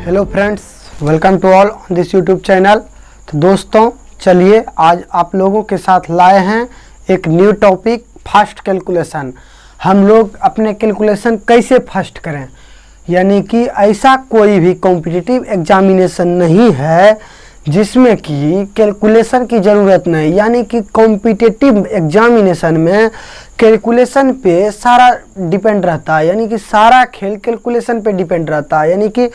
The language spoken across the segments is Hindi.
Hello friends, welcome to all on this YouTube channel. तो दोस्तों चलिए आज आप लोगों के साथ लाए हैं एक न्यू टॉपिक, फास्ट कैलकुलेशन। हम लोग अपने कैलकुलेशन कैसे फास्ट करें, यानी कि ऐसा कोई भी कॉम्पिटिटिव एग्जामिनेशन नहीं है जिसमें कि कैलकुलेशन की ज़रूरत नहीं। यानी कि कॉम्पिटिटिव एग्जामिनेशन में कैलकुलेशन पे सारा डिपेंड रहता है, यानी कि सारा खेल कैलकुलेशन पे डिपेंड रहता है। यानी कि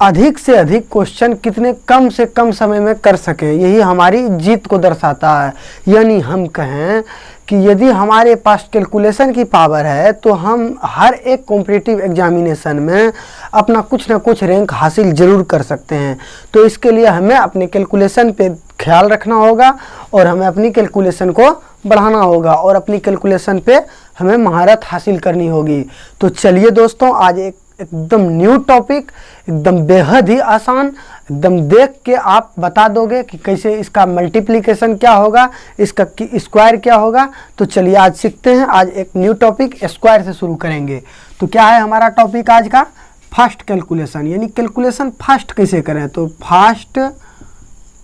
अधिक से अधिक क्वेश्चन कितने कम से कम समय में कर सकें, यही हमारी जीत को दर्शाता है। यानी हम कहें कि यदि हमारे पास कैलकुलेशन की पावर है तो हम हर एक कॉम्पिटिटिव एग्जामिनेशन में अपना कुछ ना कुछ रैंक हासिल ज़रूर कर सकते हैं। तो इसके लिए हमें अपने कैलकुलेशन पे ख्याल रखना होगा और हमें अपनी कैलकुलेशन को बढ़ाना होगा और अपनी कैलकुलेशन पे हमें महारत हासिल करनी होगी। तो चलिए दोस्तों, आज एकदम न्यू टॉपिक, एकदम बेहद ही आसान, एकदम देख के आप बता दोगे कि कैसे इसका मल्टीप्लिकेशन क्या होगा, इसका स्क्वायर क्या होगा। तो चलिए आज सीखते हैं। आज एक न्यू टॉपिक स्क्वायर से शुरू करेंगे। तो क्या है हमारा टॉपिक आज का? फास्ट कैलकुलेशन, यानी कैलकुलेशन फास्ट कैसे करें। तो फास्ट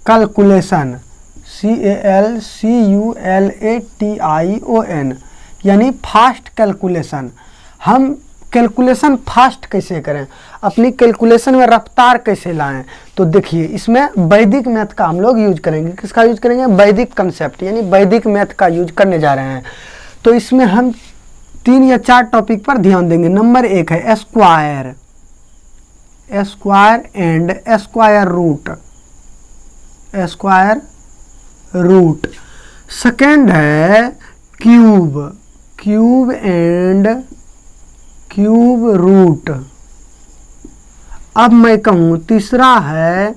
कैलकुलेशन, CALCULATION, यानी फास्ट कैलकुलेशन। हम कैलकुलेशन फास्ट कैसे करें, अपनी कैलकुलेशन में रफ्तार कैसे लाएं। तो देखिए, इसमें वैदिक मैथ का हम लोग यूज करेंगे। किसका यूज करेंगे? वैदिक कंसेप्ट, यानी वैदिक मैथ का यूज करने जा रहे हैं। तो इसमें हम 3 या 4 टॉपिक पर ध्यान देंगे। नंबर 1 है square, square and square root, square root. Second है cube, cube and cube root. अब मैं कहूँ तीसरा है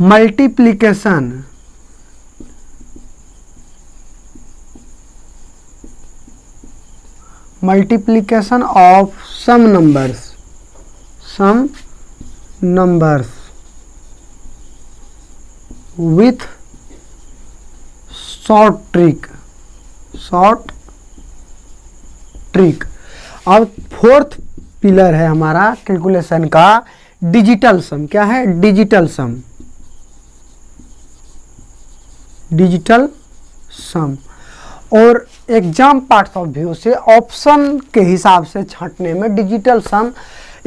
multiplication, multiplication of some numbers, some numbers with short trick, short trick. अब फोर्थ पिलर है हमारा कैलकुलेशन का डिजिटल सम। क्या है? Digital sum, digital sum. और एग्जाम पार्ट्स ऑफ व्यू से ऑप्शन के हिसाब से छांटने में डिजिटल सम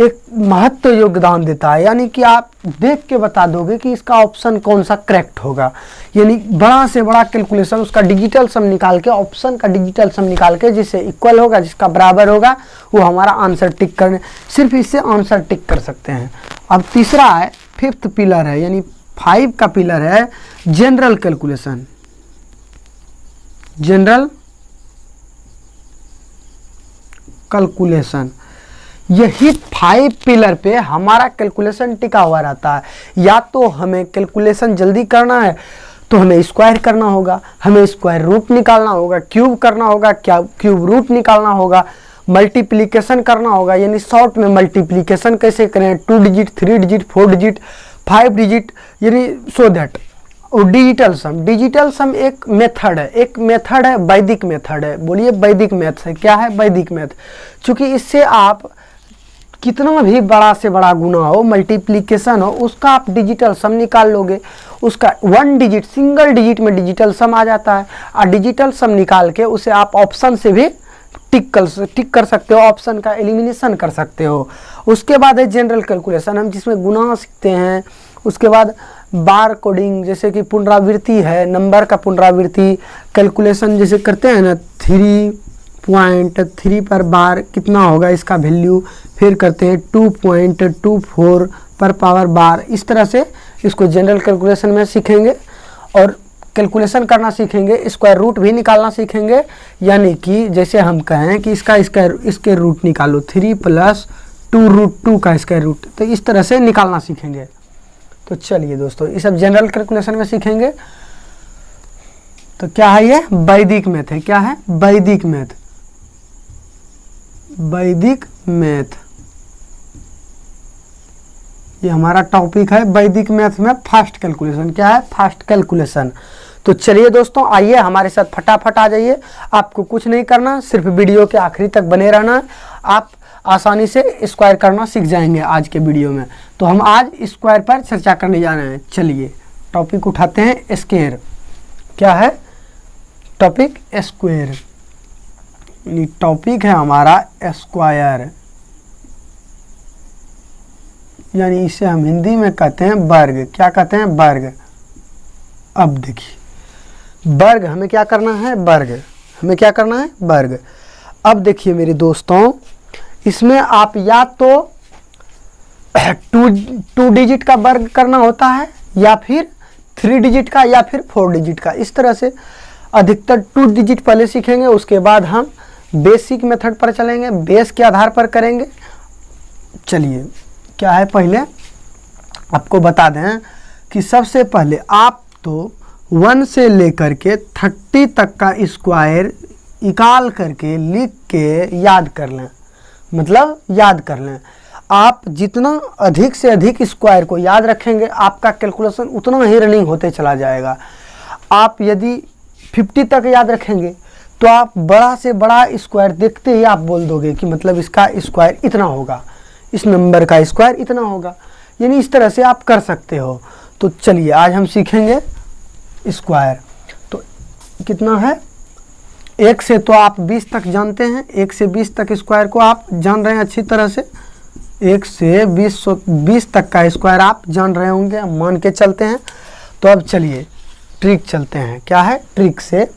एक महत्व योगदान देता है। यानी कि आप देख के बता दोगे कि इसका ऑप्शन कौन सा करेक्ट होगा। यानी बड़ा से बड़ा कैलकुलेशन उसका डिजिटल सम निकाल के, ऑप्शन का डिजिटल सम निकाल के जिससे इक्वल होगा, जिसका बराबर होगा, वो हमारा आंसर टिक करने, सिर्फ इससे आंसर टिक कर सकते हैं। अब तीसरा है, फिफ्थ पिलर है, यानी 5 का पिलर है जनरल कैलकुलेशन, जनरल कैलकुलेशन। यही 5 पिलर पे हमारा कैलकुलेशन टिका हुआ रहता है। या तो हमें कैलकुलेशन जल्दी करना है तो हमें स्क्वायर करना होगा, हमें स्क्वायर रूट निकालना होगा, क्यूब करना होगा, क्या क्यूब रूट निकालना होगा, मल्टीप्लिकेशन करना होगा। यानी शॉर्ट में मल्टीप्लिकेशन कैसे करें, 2 डिजिट, 3 डिजिट, 4 डिजिट, 5 डिजिट, यानी सो दैट। और डिजिटल सम, डिजिटल सम एक मेथड है, एक मेथड है, वैदिक मेथड है। बोलिए वैदिक मैथ है। क्या है? वैदिक मैथ। चूंकि इससे आप कितना भी बड़ा से बड़ा गुना हो, मल्टीप्लिकेशन हो, उसका आप डिजिटल सम निकाल लोगे। उसका 1 डिजिट, सिंगल डिजिट में डिजिटल सम आ जाता है। और डिजिटल सम निकाल के उसे आप ऑप्शन से भी टिक कर सकते हो, ऑप्शन का एलिमिनेशन कर सकते हो। उसके बाद है जनरल कैलकुलेशन, हम जिसमें गुना सीखते हैं। उसके बाद बार कोडिंग, जैसे कि पुनरावृत्ति है, नंबर का पुनरावृत्ति कैलकुलेशन जैसे करते हैं ना, 3.3 पर बार कितना होगा इसका वैल्यू, फिर करते हैं 2.24 पर पावर बार। इस तरह से इसको जनरल कैलकुलेशन में सीखेंगे और कैलकुलेशन करना सीखेंगे, स्क्वायर रूट भी निकालना सीखेंगे। यानी कि जैसे हम कहें कि इसके रूट निकालो, 3 + 2√2 का स्क्वायर रूट, तो इस तरह से निकालना सीखेंगे। तो चलिए दोस्तों, ये सब जनरल कैलकुलेशन में सीखेंगे। तो क्या है ये? वैदिक मैथ है। क्या है? वैदिक मैथ, वैदिक मैथ। ये हमारा टॉपिक है वैदिक मैथ में फास्ट कैलकुलेशन। क्या है? Fast calculation. तो चलिए दोस्तों, आइए हमारे साथ फटाफट आ जाइए। आपको कुछ नहीं करना, सिर्फ वीडियो के आखिरी तक बने रहना है। आप आसानी से स्क्वायर करना सीख जाएंगे आज के वीडियो में। तो हम आज स्क्वायर पर चर्चा करने जा रहे हैं। चलिए टॉपिक उठाते हैं स्क्वायर। क्या है टॉपिक? स्क्वायर। टॉपिक है हमारा स्क्वायर, यानी इसे हम हिंदी में कहते हैं वर्ग। क्या कहते हैं? वर्ग। अब देखिए वर्ग हमें क्या करना है? वर्ग हमें क्या करना है? वर्ग। अब देखिए मेरे दोस्तों, इसमें आप या तो टू डिजिट का वर्ग करना होता है, या फिर 3 डिजिट का, या फिर 4 डिजिट का। इस तरह से अधिकतर 2 डिजिट पहले सीखेंगे, उसके बाद हम बेसिक मेथड पर चलेंगे, बेस के आधार पर करेंगे। चलिए क्या है, पहले आपको बता दें कि सबसे पहले आप तो 1 से लेकर के 30 तक का स्क्वायर निकाल करके लिख के याद कर लें। मतलब याद कर लें। आप जितना अधिक से अधिक स्क्वायर को याद रखेंगे, आपका कैलकुलेशन उतना ही रनिंग होते चला जाएगा। आप यदि 50 तक याद रखेंगे तो आप बड़ा से बड़ा स्क्वायर देखते ही आप बोल दोगे कि मतलब इसका स्क्वायर इतना होगा, इस नंबर का स्क्वायर इतना होगा। यानी इस तरह से आप कर सकते हो। तो चलिए आज हम सीखेंगे स्क्वायर। तो कितना है? 1 से तो आप 20 तक जानते हैं, 1 से 20 तक स्क्वायर को आप जान रहे हैं अच्छी तरह से। 1 से 20 तक का स्क्वायर आप जान रहे होंगे, मान के चलते हैं। तो अब चलिए ट्रिक चलते हैं। क्या है ट्रिक से?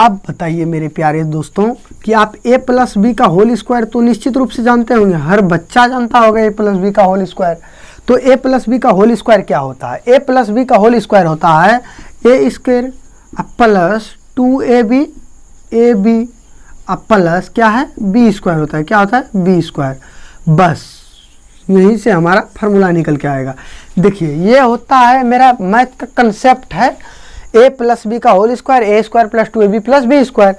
अब बताइए मेरे प्यारे दोस्तों कि आप a प्लस बी का होल स्क्वायर तो निश्चित रूप से जानते होंगे, हर बच्चा जानता होगा a प्लस बी का होल स्क्वायर। तो a प्लस बी का होल स्क्वायर क्या होता है? a प्लस बी का होल स्क्वायर होता है a square plus 2ab ab plus क्या है? b स्क्वायर होता है। क्या होता है? b square. बस यहीं से हमारा फार्मूला निकल के आएगा। देखिए ये होता है मेरा मैथ का कंसेप्ट है, a प्लस बी का whole square, a square plus 2ab plus b square.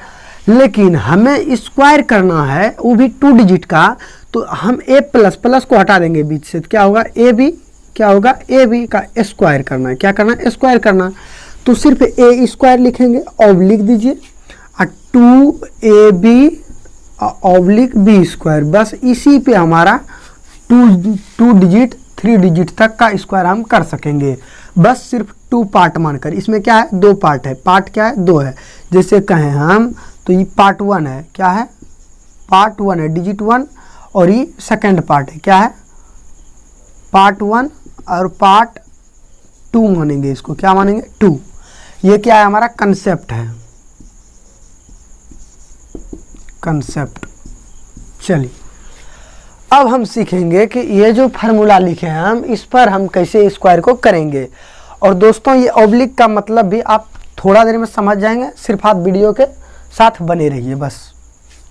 लेकिन हमें स्क्वायर करना है, वो भी 2 डिजिट का। तो हम a प्लस प्लस को हटा देंगे बीच से, क्या होगा? ab। क्या होगा? ab का स्क्वायर करना है। क्या करना है? स्क्वायर करना। तो सिर्फ a स्क्वायर लिखेंगे और लिख दीजिए 2ab ऑब्लिक b स्क्वायर। बस इसी पे हमारा 2 डिजिट 3 डिजिट तक का स्क्वायर हम कर सकेंगे। बस सिर्फ 2 पार्ट मानकर। इसमें क्या है? 2 पार्ट है। पार्ट क्या है? 2 है। जैसे कहें हम तो ये पार्ट 1 है। क्या है? पार्ट 1 है, डिजिट 1। और ये सेकंड पार्ट है। क्या है? पार्ट 1 और पार्ट 2 मानेंगे इसको। क्या मानेंगे? 2। ये क्या है? हमारा कंसेप्ट है, कंसेप्ट। चलिए अब हम सीखेंगे कि ये जो फार्मूला लिखे हैं हम, इस पर हम कैसे स्क्वायर को करेंगे। और दोस्तों ये ऑब्लिक का मतलब भी आप थोड़ा देर में समझ जाएंगे, सिर्फ आप वीडियो के साथ बने रहिए बस।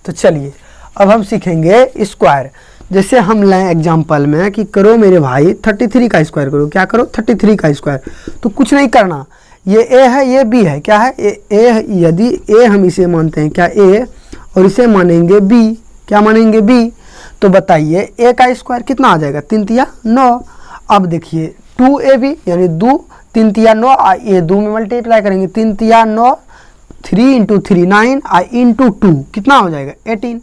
तो चलिए अब हम सीखेंगे स्क्वायर। जैसे हम लें एग्जांपल में कि करो मेरे भाई 33 का स्क्वायर करो। क्या करो? 33 का स्क्वायर। तो कुछ नहीं करना, ये a है, ये b है। क्या है? a। यदि a हम इसे मानते हैं, क्या a, और इसे मानेंगे b। क्या मानेंगे? b। तो बताइए a का स्क्वायर कितना आ जाएगा? 3 तिया 9। अब देखिए 2ab यानी 2 3 तिया 9, ये 2 में मल्टीप्लाई करेंगे। 3 तिया 9, 3 इंटू 3 9, i इंटू 2 कितना हो जाएगा? 18,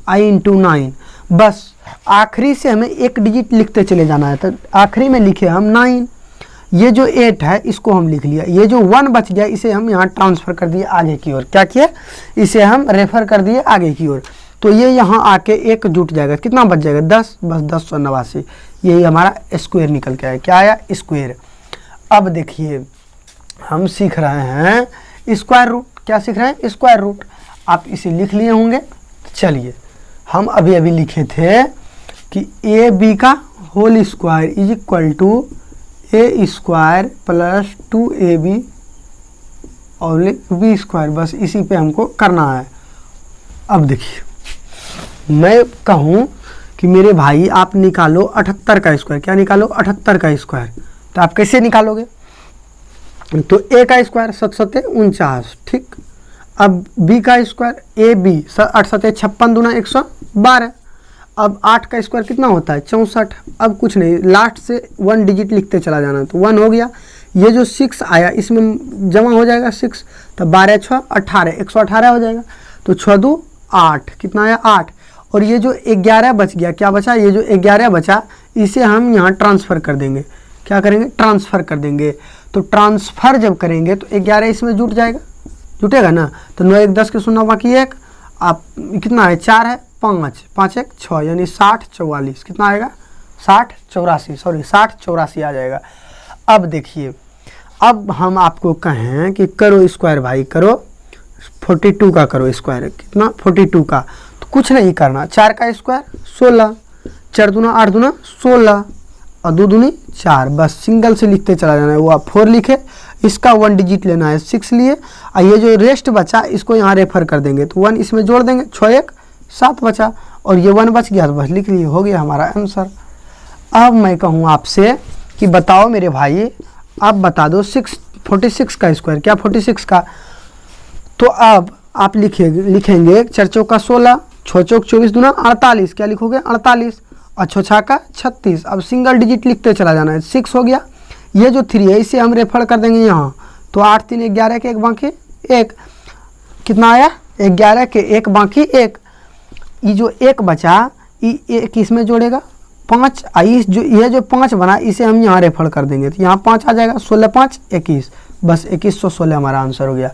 i इंटू 9। बस आखिरी से हमें एक डिजिट लिखते चले जाना है। तो आखिरी में लिखे हम 9। ये जो 8 है इसको हम लिख लिया। ये जो 1 बच गया इसे हम यहाँ ट्रांसफ़र कर दिए आगे की ओर। क्या किया? इसे हम रेफर कर दिए आगे की ओर। तो ये यहाँ आके एक जुट जाएगा। कितना बच जाएगा? 10। बस 1089। यही हमारा स्क्वायर निकल के आया। क्या आया? स्क्वायर। अब देखिए हम सीख रहे हैं स्क्वायर रूट। क्या सीख रहे हैं? Square root. आप इसे लिख लिए होंगे। चलिए हम अभी अभी लिखे थे कि ए बी का whole square is equal to A square plus 2ab और b स्क्वायर। बस इसी पे हमको करना है। अब देखिए मैं कहूँ कि मेरे भाई आप निकालो 78 का स्क्वायर। क्या निकालो? 78 का स्क्वायर। तो आप कैसे निकालोगे? तो a का स्क्वायर 7 7 49। ठीक। अब b का स्क्वायर ए बी 8 7 56 दूना 112। अब 8 का स्क्वायर कितना होता है? 64। अब कुछ नहीं, लास्ट से 1 डिजिट लिखते चला जाना। तो 1 हो गया। ये जो 6 आया इसमें जमा हो जाएगा 6। तो 12 6 18 118 हो जाएगा। तो 6 2 8 कितना आया? 8। और ये जो 11 बच गया, क्या बचा, ये जो 11 बचा इसे हम यहाँ ट्रांसफ़र कर देंगे। क्या करेंगे, ट्रांसफ़र कर देंगे। तो ट्रांसफ़र जब करेंगे तो 11 इसमें जुट जाएगा, जुटेगा ना। तो 9 1 10 के 0 बाकी 1, आप कितना है 4 है, 5 5 1 6 यानी 60 44 कितना आएगा 60 84 आ जाएगा। अब देखिए, अब हम आपको कहें कि करो स्क्वायर भाई, करो 42 का करो स्क्वायर, कितना 42 का। तो कुछ नहीं करना, 4 का स्क्वायर 16, 4 दूना 8 दूना 16 और 2 दूनी 4, बस सिंगल से लिखते चला जाना है। वो आप 4 लिखे, इसका 1 डिजिट लेना है 6 लिए, और ये जो रेस्ट बचा इसको यहाँ रेफर कर देंगे तो 1 इसमें जोड़ देंगे, 6 1 7 बचा और ये 1 बच गया तो बस लिख लिए, हो गया हमारा आंसर। अब मैं कहूँ आपसे कि बताओ मेरे भाई, अब बता दो 46 का स्क्वायर, क्या 46 का। तो अब आप लिखेंगे 4 चौका 16, 6 चौक 24 दूना 48, क्या लिखोगे 48 और 6 छक्का 36। अब सिंगल डिजिट लिखते चला जाना है, 6 हो गया। ये जो 3 है इसे हम रेफर कर देंगे यहाँ, तो 8 3 11 के 1 बाकी 1, कितना आया 11 के 1 बाकी 1। ये जो 1 बचा ये 1 इसमें जोड़ेगा 5, ये जो 5 बना इसे हम यहाँ रेफर कर देंगे तो यहाँ 5 आ जाएगा, 16 5 21, बस 2116 हमारा आंसर हो गया।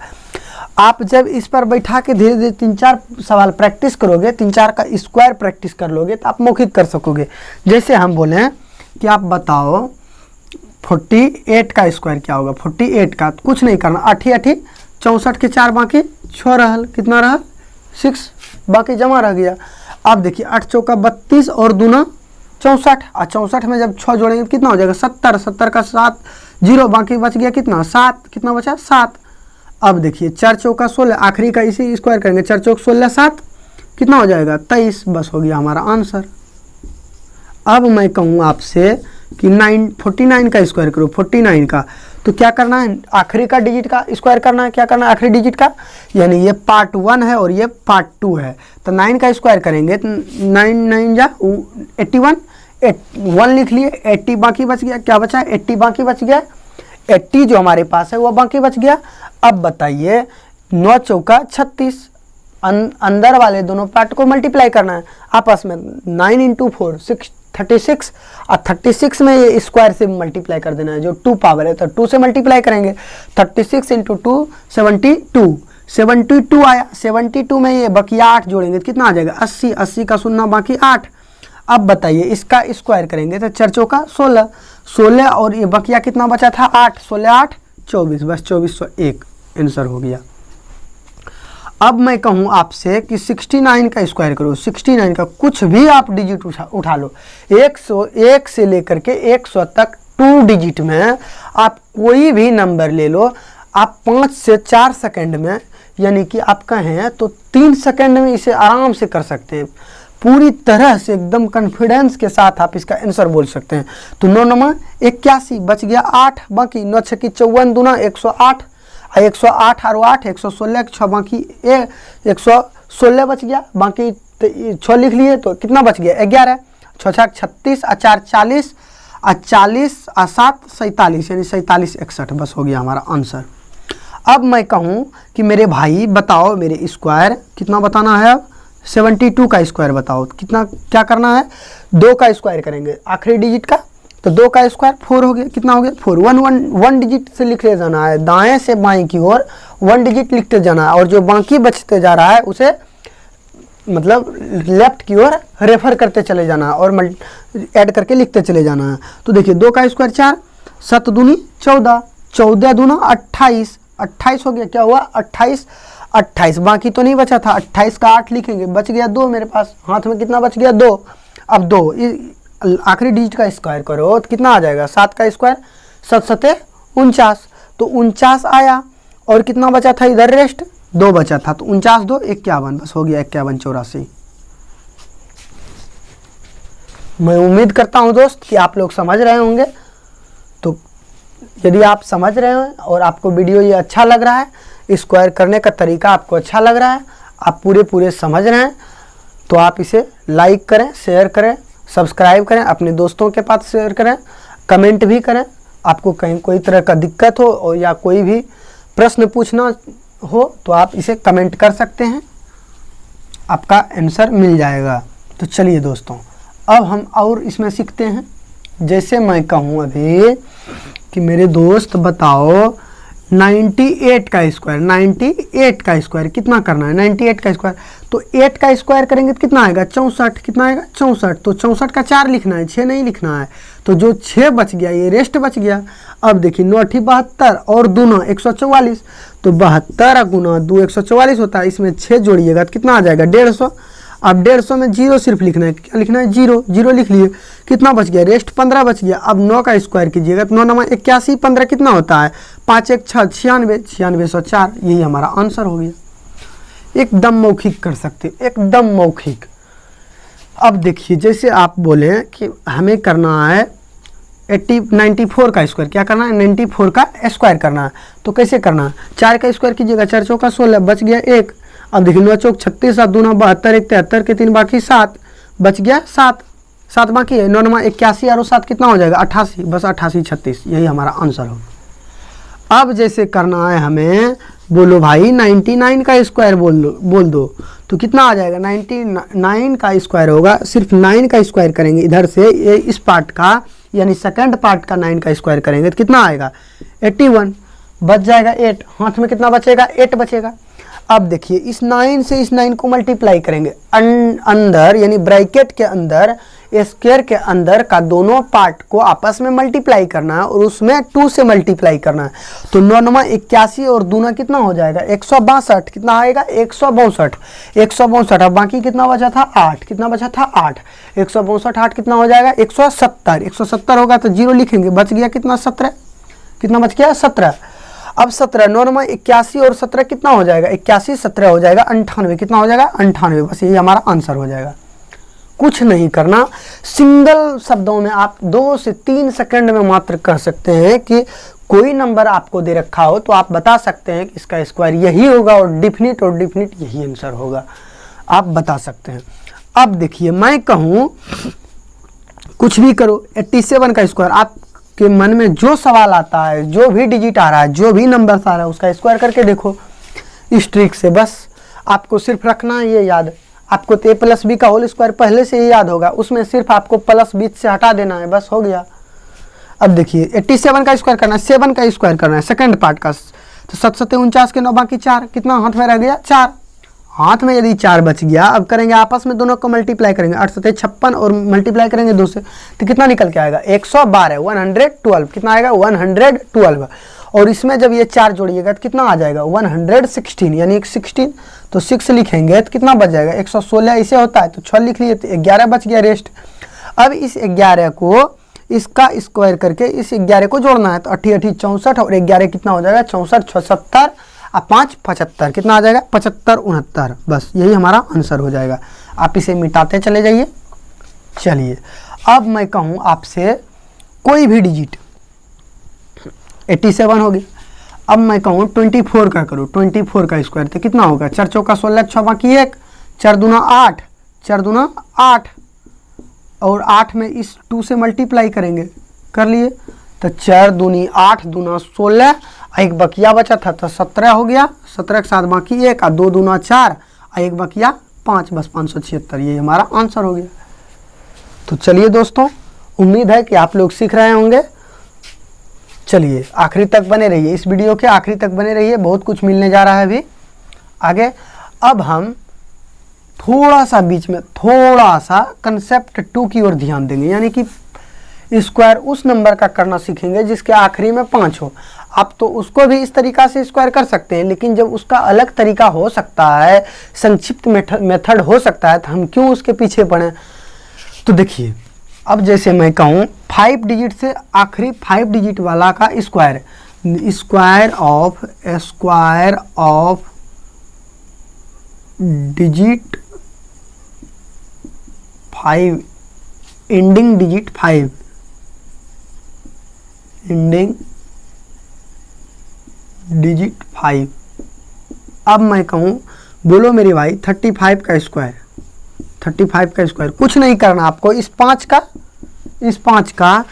आप जब इस पर बैठा के धीरे धीरे 3-4 सवाल प्रैक्टिस करोगे, 3-4 का स्क्वायर प्रैक्टिस कर लोगे तो आप मौखिक कर सकोगे। जैसे हम बोले कि आप बताओ 48 का स्क्वायर क्या होगा, 48 का तो कुछ नहीं करना, 8 8 64 के 4 बाकी 6 रहल, कितना रहल 6, बाकी जमा रह गया। अब देखिए 8 चौका 32 और दूना 64, और 64 में जब 6 जोड़ेंगे कितना हो जाएगा 70, 70 का 7 0, बाकी बच गया कितना 7, कितना बचा 7। अब देखिए 4 चौका 16, आखिरी का इसी स्क्वायर करेंगे, 4 चौक 16 7 कितना हो जाएगा 23, बस हो गया हमारा आंसर। अब मैं कहूँ आपसे कि 49 का स्क्वायर करो, 49 का तो क्या करना है, आखिरी का डिजिट का स्क्वायर करना है। क्या करना है आखिरी डिजिट का, यानी ये पार्ट 1 है और ये पार्ट 2 है, तो 9 का स्क्वायर करेंगे तो 9 9 जा 81, 1 लिख लिए, 80 बाकी बच गया, क्या बचा 80 बाकी बच गया, 80 जो हमारे पास है वो बाकी बच गया। अब बताइए 9 चौका 36, अंदर वाले दोनों पार्ट को मल्टीप्लाई करना है आपस में, 9 × 4 36, और 36 में ये स्क्वायर से मल्टीप्लाई कर देना है, जो 2 पावर है तो 2 से मल्टीप्लाई करेंगे, 36 × 2 72 आया, 72 में ये बकिया 8 जोड़ेंगे तो कितना आ जाएगा 80, 80 का 0 बाकी 8। अब बताइए इसका स्क्वायर करेंगे तो 4 चौका 16 और ये बकिया कितना बचा था 8, 16 8 24, बस 2401 आंसर हो गया। अब मैं कहूँ आपसे कि 69 का स्क्वायर करो, 69 का कुछ भी आप डिजिट उठा लो, 101 से लेकर के 100 तक 2 डिजिट में आप कोई भी नंबर ले लो, आप 5 से 4 सेकंड में, यानी कि आप कहें तो 3 सेकंड में इसे आराम से कर सकते हैं, पूरी तरह से एकदम कॉन्फिडेंस के साथ आप इसका आंसर बोल सकते हैं। तो 9 9 81 बच गया 8, बाकी 9 6 54 दूना 108, 108 और 8 116 6 बाकी 116 बच गया, बाकी 6 लिख लिए तो कितना बच गया 11, 6 6 36 और 4 40 और 40 और 7 47, यानी 47 61, बस हो गया हमारा आंसर। अब मैं कहूँ कि मेरे भाई बताओ मेरे स्क्वायर कितना बताना है, अब 72 का स्क्वायर बताओ, कितना क्या करना है 2 का स्क्वायर करेंगे आखिरी डिजिट का, तो 2 का स्क्वायर 4 हो गया, कितना हो गया 4, 1 डिजिट से लिखते जाना है, दाएं से बाएं की ओर 1 डिजिट लिखते जाना है, और जो बाकी बचते जा रहा है उसे मतलब लेफ्ट की ओर रेफर करते चले जाना है और ऐड करके लिखते चले जाना है। तो देखिए 2 का स्क्वायर 4, 7 दूनी 14, 14 दूना 28, 28 हो गया, क्या हुआ 28, बाकी तो नहीं बचा था, 28 का 8 लिखेंगे, बच गया 2 मेरे पास, हाथ में कितना बच गया 2। अब 2 आखिरी डिजिट का स्क्वायर करो तो कितना आ जाएगा, 7 का स्क्वायर 7 7 49, तो 49 आया, और कितना बचा था इधर रेस्ट 2 बचा था, तो 49 2 51, बस हो गया 51 84। मैं उम्मीद करता हूं दोस्त कि आप लोग समझ रहे होंगे। तो यदि आप समझ रहे हैं और आपको वीडियो ये अच्छा लग रहा है, स्क्वायर करने का तरीका आपको अच्छा लग रहा है, आप पूरे समझ रहे हैं, तो आप इसे लाइक करें, शेयर करें, सब्सक्राइब करें, अपने दोस्तों के पास शेयर करें, कमेंट भी करें। आपको कहीं कोई तरह का दिक्कत हो और या कोई भी प्रश्न पूछना हो तो आप इसे कमेंट कर सकते हैं। आपका आंसर मिल जाएगा। तो चलिए दोस्तों, अब हम और इसमें सीखते हैं। जैसे मैं कहूँ अभी कि मेरे दोस्त बताओ 98 का स्क्वायर, 98 का स्क्वायर कितना करना है? 98 का स्क्वायर, तो 8 का स्क्वायर करेंगे तो कितना आएगा? 64। कितना आएगा? 64। तो 64 का 4 लिखना है, 6 नहीं लिखना है। तो जो 6 बच गया ये रेस्ट बच गया। अब देखिए 9 × 72 और 2 × 144, तो 72 गुना 2 144 होता है। इसमें 6 जोड़िएगा तो कितना आ जाएगा? 150। अब 150 में 0 सिर्फ लिखना है। क्या लिखना है? 0। 0 लिख लिए। कितना बच गया? रेस्ट 15 बच गया। अब 9 का स्क्वायर कीजिएगा तो 9 9 81, 15 कितना होता है? 5 1 6 96, 9604। यही हमारा आंसर हो गया। एकदम मौखिक कर सकते, एकदम मौखिक। अब देखिए जैसे आप बोले कि हमें करना है 94 का स्क्वायर। क्या करना है? 94 का स्क्वायर करना है। तो कैसे करना है? 4 का स्क्वायर कीजिएगा, 4 चौका 16, बच गया 1। अब देखिए 9 चौक 36, 7 दूना 72, 1 73 के 3 बाकी 7, बच गया 7। 7 बाकी है। 9 9 81 और 7 कितना हो जाएगा? 88। बस 88 36, यही हमारा आंसर होगा। अब जैसे करना है हमें, बोलो भाई 99 का स्क्वायर बोल दो तो कितना आ जाएगा? 99 का स्क्वायर होगा। सिर्फ 9 का स्क्वायर करेंगे इधर से, ये इस पार्ट का यानी सेकंड पार्ट का 9 का स्क्वायर करेंगे तो कितना आएगा? 81। बच जाएगा 8। हाथ में कितना बचेगा? 8 बचेगा। अब देखिए इस 9 से इस 9 को मल्टीप्लाई करेंगे अंदर यानी ब्रैकेट के अंदर, स्क्वायर के अंदर का दोनों पार्ट को आपस में मल्टीप्लाई करना है और उसमें 2 से मल्टीप्लाई करना है। तो 9 9 81 और दूना कितना हो जाएगा? 162। कितना आएगा? 162। 162। अब बाकी कितना बचा था? 8। कितना बचा था? 8। 162 8 कितना हो जाएगा? 170। 170 होगा तो 0 लिखेंगे। बच गया कितना? 17। कितना बच गया? 17। अब 17 9 9 81 और 17 कितना हो जाएगा? 81 17 हो जाएगा 98। कितना हो जाएगा? 98। बस यही हमारा आंसर हो जाएगा। कुछ नहीं करना, सिंगल शब्दों में आप 2 से 3 सेकंड में मात्र कह सकते हैं कि कोई नंबर आपको दे रखा हो तो आप बता सकते हैं कि इसका स्क्वायर यही होगा और डिफिनिट यही आंसर होगा, आप बता सकते हैं। अब देखिए मैं कहूँ कुछ भी करो, 87 का स्क्वायर, आप के मन में जो सवाल आता है, जो भी डिजिट आ रहा है, जो भी नंबर आ रहा है उसका स्क्वायर करके देखो इस ट्रिक से। बस आपको सिर्फ रखना है ये याद, आपको तो a+b का होल स्क्वायर पहले से ही याद होगा, उसमें सिर्फ आपको प्लस बीच से हटा देना है, बस हो गया। अब देखिए 87 का स्क्वायर करना है, 7 का स्क्वायर करना है सेकंड पार्ट का, तो 7 7 49 के 9 बाकी 4, कितना हाथ में रह गया? 4। हाथ में यदि 4 बच गया, अब करेंगे आपस में दोनों को मल्टीप्लाई करेंगे, 8 7 56 और मल्टीप्लाई करेंगे 2 से, तो कितना निकल के आएगा? 112, 112। कितना आएगा? 112। और इसमें जब ये 4 जोड़िएगा तो कितना आ जाएगा? 116 यानी 16, तो 6 लिखेंगे तो कितना बच जाएगा? 116 इसे होता है तो 6 लिख लिए तो 11 बच गया रेस्ट। अब इस 11 को इसका स्क्वायर करके इस 11 को जोड़ना है, तो 8 8 64 और 11 कितना हो जाएगा? 64 76 और 5 75, कितना आ जाएगा? 75 69। बस यही हमारा आंसर हो जाएगा। आप इसे मिटाते चले जाइए। चलिए अब मैं कहूँ आपसे कोई भी डिजिट, 87 हो गई। अब मैं कहूँ 24 का करो, 24 का स्क्वायर तो कितना होगा? 4 चौका 16, 6 बाकी 1, 4 दूना 8, 4 दूना 8 और 8 में इस 2 से मल्टीप्लाई करेंगे, कर लिए तो 4 दूनी 8 दूना 16, एक बकिया बचा था तो 17 हो गया, 17 के साथ बाकी 1 और 2 दूना 4 और एक बकिया 5, बस 576। ये हमारा आंसर हो गया। तो चलिए दोस्तों, उम्मीद है कि आप लोग सीख रहे होंगे। चलिए आखिरी तक बने रहिए, इस वीडियो के आखिरी तक बने रहिए, बहुत कुछ मिलने जा रहा है अभी आगे। अब हम थोड़ा सा बीच में थोड़ा सा कंसेप्ट 2 की ओर ध्यान देंगे, यानी कि स्क्वायर उस नंबर का करना सीखेंगे जिसके आखिरी में 5 हो। आप तो उसको भी इस तरीका से स्क्वायर कर सकते हैं, लेकिन जब उसका अलग तरीका हो सकता है, संक्षिप्त मेथड हो सकता है, तो हम क्यों उसके पीछे पड़े। तो देखिए अब जैसे मैं कहूँ 5 डिजिट से आखिरी 5 डिजिट वाला का square, square of digit 5, ending digit 5, ending digit 5। अब मैं कहूँ बोलो मेरे भाई 35 का स्क्वायर, 35 का स्क्वायर कुछ नहीं करना आपको, इस 5 का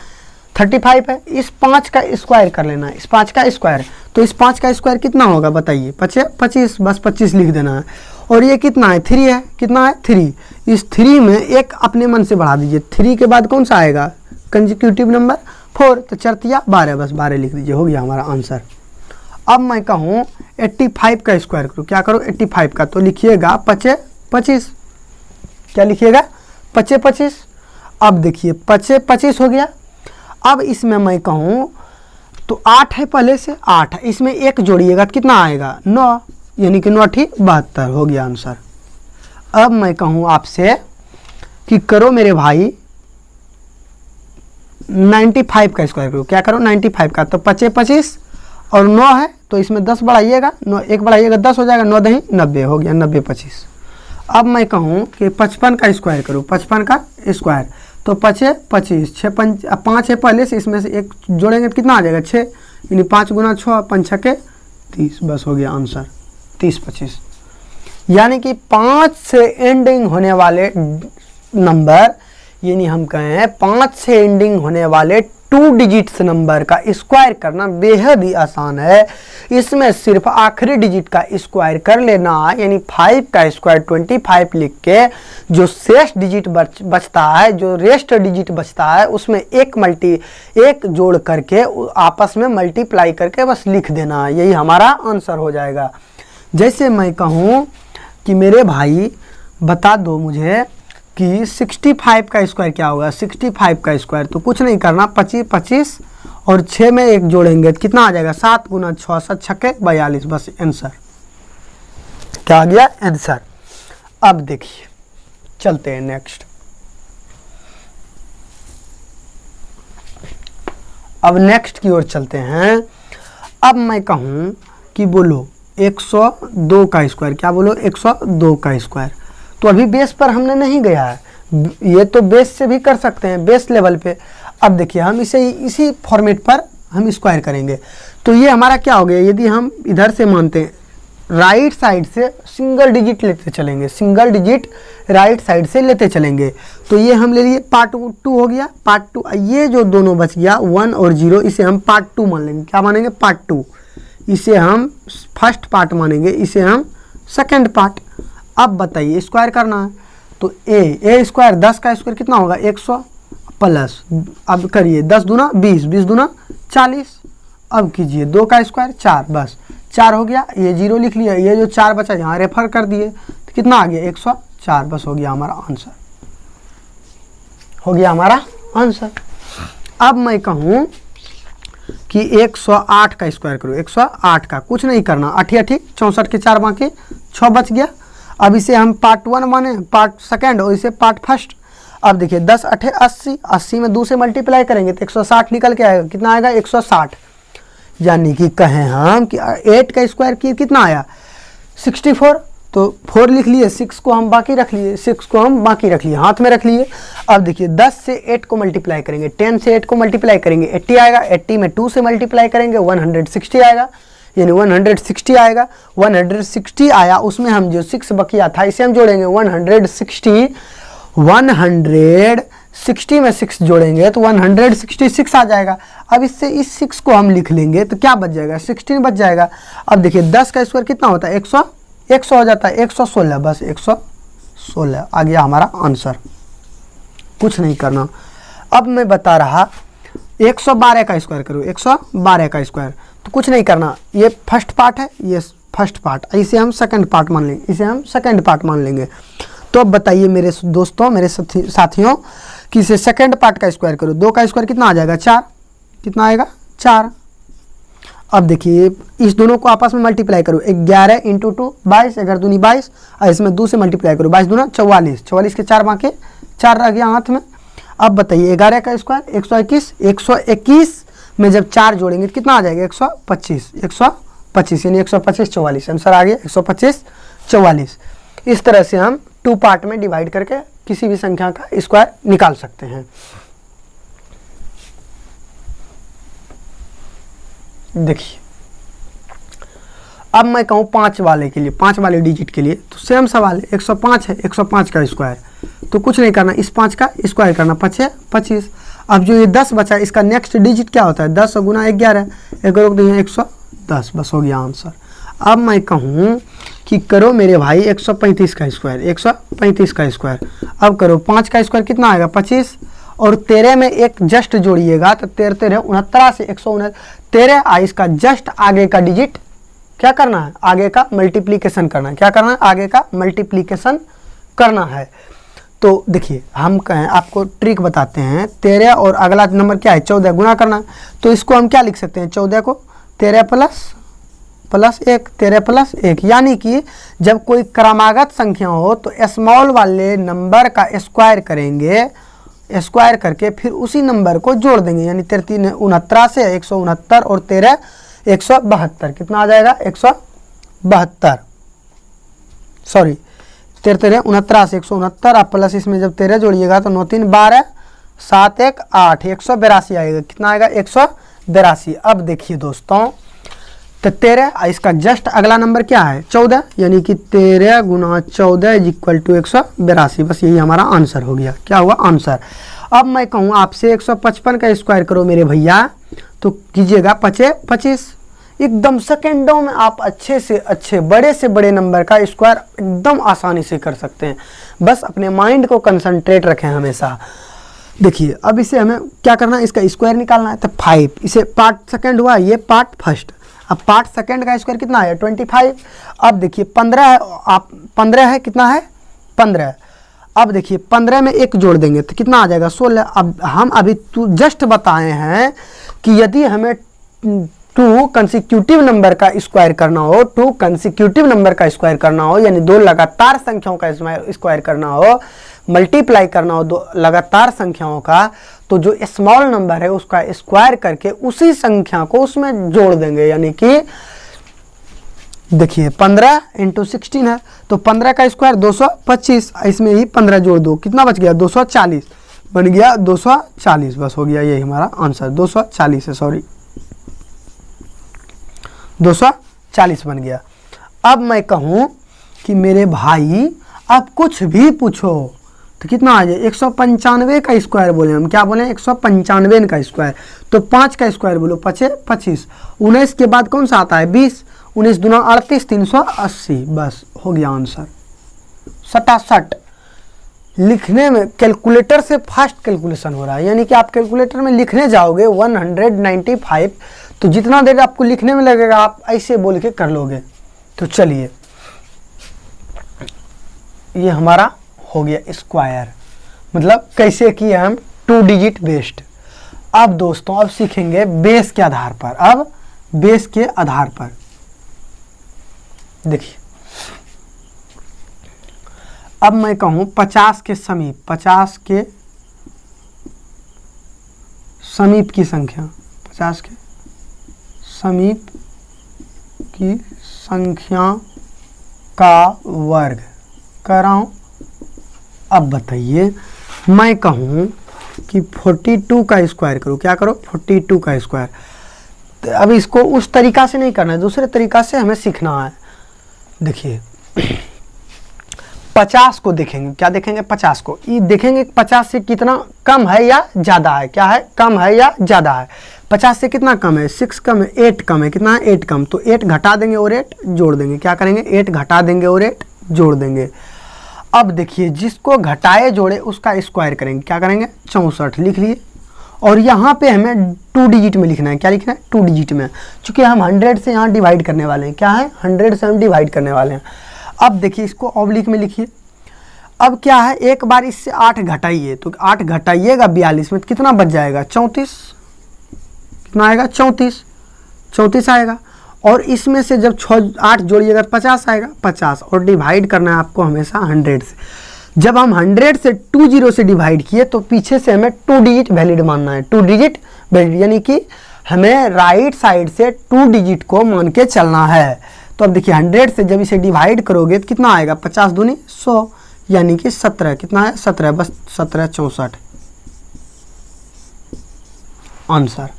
35 है, इस 5 का स्क्वायर कर लेना है, इस 5 का स्क्वायर। तो इस 5 का स्क्वायर कितना होगा बताइए? 25, बस 25 लिख देना है। और ये कितना है, 3 है, कितना है 3। इस 3 में एक अपने मन से बढ़ा दीजिए, 3 के बाद कौन सा आएगा, कंसेक्यूटिव नंबर 4, तो 4 12, बस 12 लिख दीजिए, हो गया हमारा आंसर। अब मैं कहूँ 85 का स्क्वायर करो, क्या करो 85 का, तो लिखिएगा 5 25, क्या लिखिएगा 5 25। अब देखिए 5 25 हो गया। अब इसमें मैं कहूँ तो 8 है पहले से, 8 है, इसमें एक जोड़िएगा तो कितना आएगा 9, यानी कि 9 ठी 72, हो गया आंसर। अब मैं कहूँ आपसे कि करो मेरे भाई 95 का स्क्वायर करो, क्या करो 95 का, तो 5 25 और 9 है तो इसमें 10 बढ़ाइएगा, 9 1 बढ़ाइएगा 10 हो जाएगा, 9 दही 90, हो गया 90 25। अब मैं कहूँ कि 55 का स्क्वायर करो, 55 का स्क्वायर, तो 5 25, 6 5 है पहले से, इसमें से एक जोड़ेंगे तो कितना आ जाएगा 6, यानी 5 गुना 6, 5 6 30, बस हो गया आंसर 30 25। यानी कि 5 से एंडिंग होने वाले नंबर, यानी हम कहें 5 से एंडिंग होने वाले 2 डिजिट्स नंबर का स्क्वायर करना बेहद ही आसान है। इसमें सिर्फ आखिरी डिजिट का स्क्वायर कर लेना, यानी 5 का स्क्वायर 25 लिख के जो शेष डिजिट बचता है, जो रेस्ट डिजिट बचता है, उसमें एक जोड़ करके आपस में मल्टीप्लाई करके बस लिख देना, यही हमारा आंसर हो जाएगा। जैसे मैं कहूँ कि मेरे भाई बता दो मुझे कि 65 का स्क्वायर क्या होगा, 65 का स्क्वायर, तो कुछ नहीं करना, 25 25 और 6 में एक जोड़ेंगे तो कितना आ जाएगा 7 गुना 6 7 6 42, बस आंसर क्या आ गया आंसर। अब देखिए चलते हैं नेक्स्ट। अब नेक्स्ट की ओर चलते हैं। अब मैं कहूँ कि बोलो 102 का स्क्वायर, क्या बोलो 102 का स्क्वायर, तो अभी बेस पर हमने नहीं गया है, ये तो बेस से भी कर सकते हैं, बेस लेवल पे। अब देखिए हम इसे इसी फॉर्मेट पर हम स्क्वायर करेंगे, तो ये हमारा क्या हो गया, यदि हम इधर से मानते हैं राइट साइड से सिंगल डिजिट लेते चलेंगे, सिंगल डिजिट राइट साइड से लेते चलेंगे, तो ये हम ले लिए पार्ट 2 हो गया, पार्ट 2। ये जो दोनों बच गया 1 और 0, इसे हम पार्ट 2 मान लेंगे, क्या मानेंगे पार्ट 2, इसे हम फर्स्ट पार्ट मानेंगे, इसे हम सेकेंड पार्ट। अब बताइए स्क्वायर करना है, तो ए स्क्वायर 10 का स्क्वायर कितना होगा 100 प्लस, अब करिए 10 दूना 20, 20 दूना 40, अब कीजिए 2 का स्क्वायर 4, बस 4 हो गया, ये 0 लिख लिया, ये जो 4 बचा यहाँ रेफर कर दिए, तो कितना आ गया 104, बस हो गया हमारा आंसर, हो गया हमारा आंसर। अब मैं कहूँ कि 108 का स्क्वायर करो, 108 का कुछ नहीं करना, 8 8 64 के 4 बाकी 6 बच गया। अब इसे हम पार्ट 1 माने, पार्ट सेकेंड, और इसे पार्ट फर्स्ट। अब देखिए 10 8 80, 80 में 2 से मल्टीप्लाई करेंगे तो 160 निकल के आएगा, कितना आएगा 160। यानी कि कहें हम कि 8 का स्क्वायर कितना आया 64, तो 4 लिख लिए, 6 को हम बाकी रख लिए, 6 को हम बाकी रख लिए, हाथ में रख लिए। अब देखिए 10 से 8 को मल्टीप्लाई करेंगे, 10 से 8 को मल्टीप्लाई करेंगे 80 आएगा, 80 में 2 से मल्टीप्लाई करेंगे 160 आएगा, यानी 160 आएगा। 160 आया, उसमें हम जो 6 बकिया था इसे हम जोड़ेंगे 160 में 6 जोड़ेंगे तो 166 आ जाएगा। अब इससे इस 6 को हम लिख लेंगे तो क्या बच जाएगा 16 बच जाएगा। अब देखिए 10 का स्क्वायर कितना होता है 100 हो जाता है, 116, बस 116 आ गया हमारा आंसर, कुछ नहीं करना। अब मैं बता रहा 112 का स्क्वायर करो, 112 का स्क्वायर, तो कुछ नहीं करना, ये फर्स्ट पार्ट है, ये फर्स्ट पार्ट, इसे हम सेकंड पार्ट मान लेंगे, इसे हम सेकंड पार्ट मान लेंगे। तो अब बताइए मेरे दोस्तों, मेरे साथियों, कि इसे सेकंड पार्ट का स्क्वायर करो, 2 का स्क्वायर कितना आ जाएगा 4, कितना आएगा 4। अब देखिए इस दोनों को आपस में मल्टीप्लाई करो, 11 × 2 22, 11 दूनी 22, और इसमें 2 से मल्टीप्लाई करो, 22 दूना 44, 44 के 4 बाकी 4 रह गया हाथ में। अब बताइए 11 का स्क्वायर 121, 121 में जब 4 जोड़ेंगे तो कितना आ जाएगा 125, 125 यानी 125 44, आंसर आ गया 125 44। इस तरह से हम 2 पार्ट में डिवाइड करके किसी भी संख्या का स्क्वायर निकाल सकते हैं। देखिए अब मैं कहूँ 5 वाले के लिए, 5 वाले डिजिट के लिए, तो सेम सवाल है, 105 है, 105 का स्क्वायर, तो कुछ नहीं करना, इस 5 का स्क्वायर करना, 5 25। अब जो ये 10 बचा है इसका नेक्स्ट डिजिट क्या होता है 10 गुना 11, 1 रोक देंगे 110, बस हो गया आंसर। अब मैं कहूँ कि करो मेरे भाई 135 का स्क्वायर, 135 का स्क्वायर। अब करो 5 का स्क्वायर कितना आएगा 25, और 13 में एक जस्ट जोड़िएगा तो 13 13 69 से 169, 13 इसका जस्ट आगे का डिजिट क्या करना है, आगे का मल्टीप्लीकेशन करना है। क्या करना है, आगे का मल्टीप्लीकेशन करना है। तो देखिए हम कहें आपको ट्रिक बताते हैं, 13 और अगला नंबर क्या है 14 गुना करना है। तो इसको हम क्या लिख सकते हैं, 14 को 13 प्लस 1, 13 प्लस 1, यानी कि जब कोई क्रमागत संख्या हो तो स्मॉल वाले नंबर का स्क्वायर करेंगे, स्क्वायर करके फिर उसी नंबर को जोड़ देंगे, यानी 13 69 से 169 और 13 172, कितना आ जाएगा 172, सॉरी 13 69 से 169, आप प्लस इसमें जब 13 जोड़िएगा तो 9 3 12 7 1 8, 182 आएगा। कितना आएगा 182। अब देखिए दोस्तों, तो 13 इसका जस्ट अगला नंबर क्या है 14, यानी कि 13 गुना 14 इज इक्वल टू 182। बस यही हमारा आंसर हो गया। क्या हुआ आंसर। अब मैं कहूँ आपसे 155 का स्क्वायर करो मेरे भैया, तो कीजिएगा 25, एकदम सेकेंडों में आप अच्छे से अच्छे बड़े से बड़े नंबर का स्क्वायर एकदम आसानी से कर सकते हैं। बस अपने माइंड को कंसंट्रेट रखें हमेशा। देखिए अब इसे हमें क्या करना है, इसका स्क्वायर निकालना है। तो 5, इसे पार्ट सेकंड हुआ, ये पार्ट फर्स्ट। अब पार्ट सेकंड का स्क्वायर कितना है 25। अब देखिए 15 है, आप 15 है, कितना है 15। अब देखिए 15 में एक जोड़ देंगे तो कितना आ जाएगा 16। अब हम अभी जस्ट बताए हैं कि यदि हमें 2 कंसेक्यूटिव नंबर का स्क्वायर करना हो, 2 कंसेक्यूटिव नंबर का स्क्वायर करना हो, यानी 2 लगातार संख्याओं का स्क्वायर करना हो, मल्टीप्लाई करना हो 2 लगातार संख्याओं का, तो जो स्मॉल नंबर है उसका स्क्वायर करके उसी संख्या को उसमें जोड़ देंगे। यानी कि देखिए 15 × 16 है, तो 15 का स्क्वायर 225, इसमें ही 15 जोड़ दो, कितना बच गया 240, बन गया 240। बस हो गया, यही हमारा आंसर 240 है, सॉरी 240 बन गया। अब मैं कहूँ कि मेरे भाई आप कुछ भी पूछो तो कितना आ जाए 195 का स्क्वायर बोले, हम क्या बोले 195 का स्क्वायर। तो 5 का स्क्वायर बोलो 25, 19 के बाद कौन सा आता है 20, 19 दूना 38, 380। बस हो गया आंसर 67। लिखने में कैलकुलेटर से फास्ट कैलकुलेशन हो रहा है, यानी कि आप कैलकुलेटर में लिखने जाओगे 195, तो जितना देर आपको लिखने में लगेगा आप ऐसे बोल के कर लोगे। तो चलिए ये हमारा हो गया स्क्वायर, मतलब कैसे किए हम 2 डिजिट बेस्ड। अब दोस्तों अब सीखेंगे बेस के आधार पर। अब बेस के आधार पर देखिए, अब मैं कहूँ 50 के समीप, 50 के समीप की संख्या, 50 के समीप की संख्या का वर्ग कर रहा हूँ। अब बताइए मैं कहूँ कि 42 का स्क्वायर करो, क्या करो 42 का स्क्वायर। तो अब इसको उस तरीका से नहीं करना है, दूसरे तरीका से हमें सीखना है। देखिए 50 को देखेंगे, क्या देखेंगे 50 को, ये देखेंगे 50 से कितना कम है या ज़्यादा है, क्या है कम है या ज़्यादा है। 50 से कितना कम है 6 कम है, 8 कम है, कितना है 8 कम, तो 8 घटा देंगे और 8 जोड़ देंगे। क्या करेंगे 8 घटा देंगे और 8 जोड़ देंगे। अब देखिए जिसको घटाए जोड़े उसका स्क्वायर करेंगे, क्या करेंगे 64 लिख लिए। और यहाँ पे हमें 2 डिजिट में लिखना है, क्या लिखना है 2 डिजिट में, चूँकि हम 100 से यहाँ डिवाइड करने वाले हैं, क्या है 100 से हम डिवाइड करने वाले हैं। अब देखिए इसको ऑब्लिक में लिखिए। अब क्या है एक बार इससे 8 घटाइए, तो 8 घटाइएगा 42 में कितना बच जाएगा 34, कितना आएगा 34 आएगा। और इसमें से जब 8 जोड़िएगा 50 आएगा 50, और डिवाइड करना है आपको हमेशा 100 से। जब हम 100 से 20 से डिवाइड किए तो पीछे से हमें 2 डिजिट वैलिड मानना है, 2 डिजिट वैलिड, यानी कि हमें राइट साइड से 2 डिजिट को मान के चलना है। तो अब देखिए 100 से जब इसे डिवाइड करोगे तो कितना आएगा 50 दूनी 100, यानी कि 17, कितना है 17, बस 17 64 आंसर,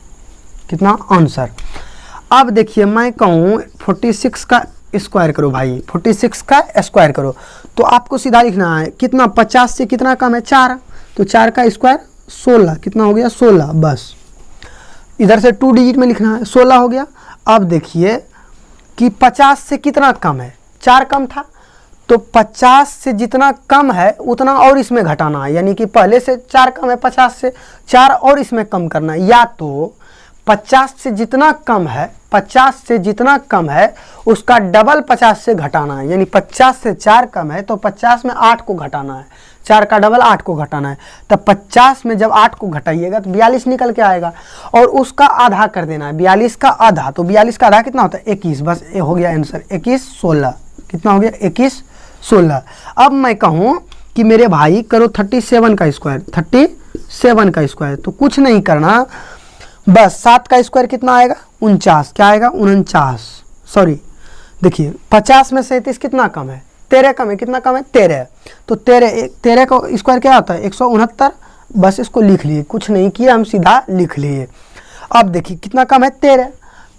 कितना आंसर। अब देखिए मैं कहूँ 46 का स्क्वायर करो भाई, 46 का स्क्वायर करो, तो आपको सीधा लिखना है कितना 50 से कितना कम है 4, तो 4 का स्क्वायर 16, कितना हो गया 16। बस इधर से 2 डिजिट में लिखना है 16 हो गया। अब देखिए कि 50 से कितना कम है, 4 कम था, तो 50 से जितना कम है उतना और इसमें घटाना है, यानी कि पहले से 4 कम है 50 से, 4 और इसमें कम करना है, या तो 50 से जितना कम है, 50 से जितना कम है उसका डबल 50 से घटाना है, यानी 50 से 4 कम है तो 50 में 8 को घटाना है, 4 का डबल 8 को घटाना है, तब 50 में जब 8 को घटाइएगा तो 42 निकल के आएगा, और उसका आधा कर देना है, 42 का आधा, तो 42 का आधा कितना होता है 21, बस ये हो गया आंसर, 21 16, कितना हो गया 21 16। अब मैं कहूँ कि मेरे भाई करो 37 का स्क्वायर, 37 का स्क्वायर, तो कुछ नहीं करना, बस 7 का स्क्वायर कितना आएगा 49, क्या आएगा 49, सॉरी देखिए 50 में 37 कितना कम है, 13 कम है, कितना कम है 13, तो 13 का स्क्वायर क्या आता है 169, बस इसको लिख लिए, कुछ नहीं किया हम सीधा लिख लिए। अब देखिए कितना कम है 13,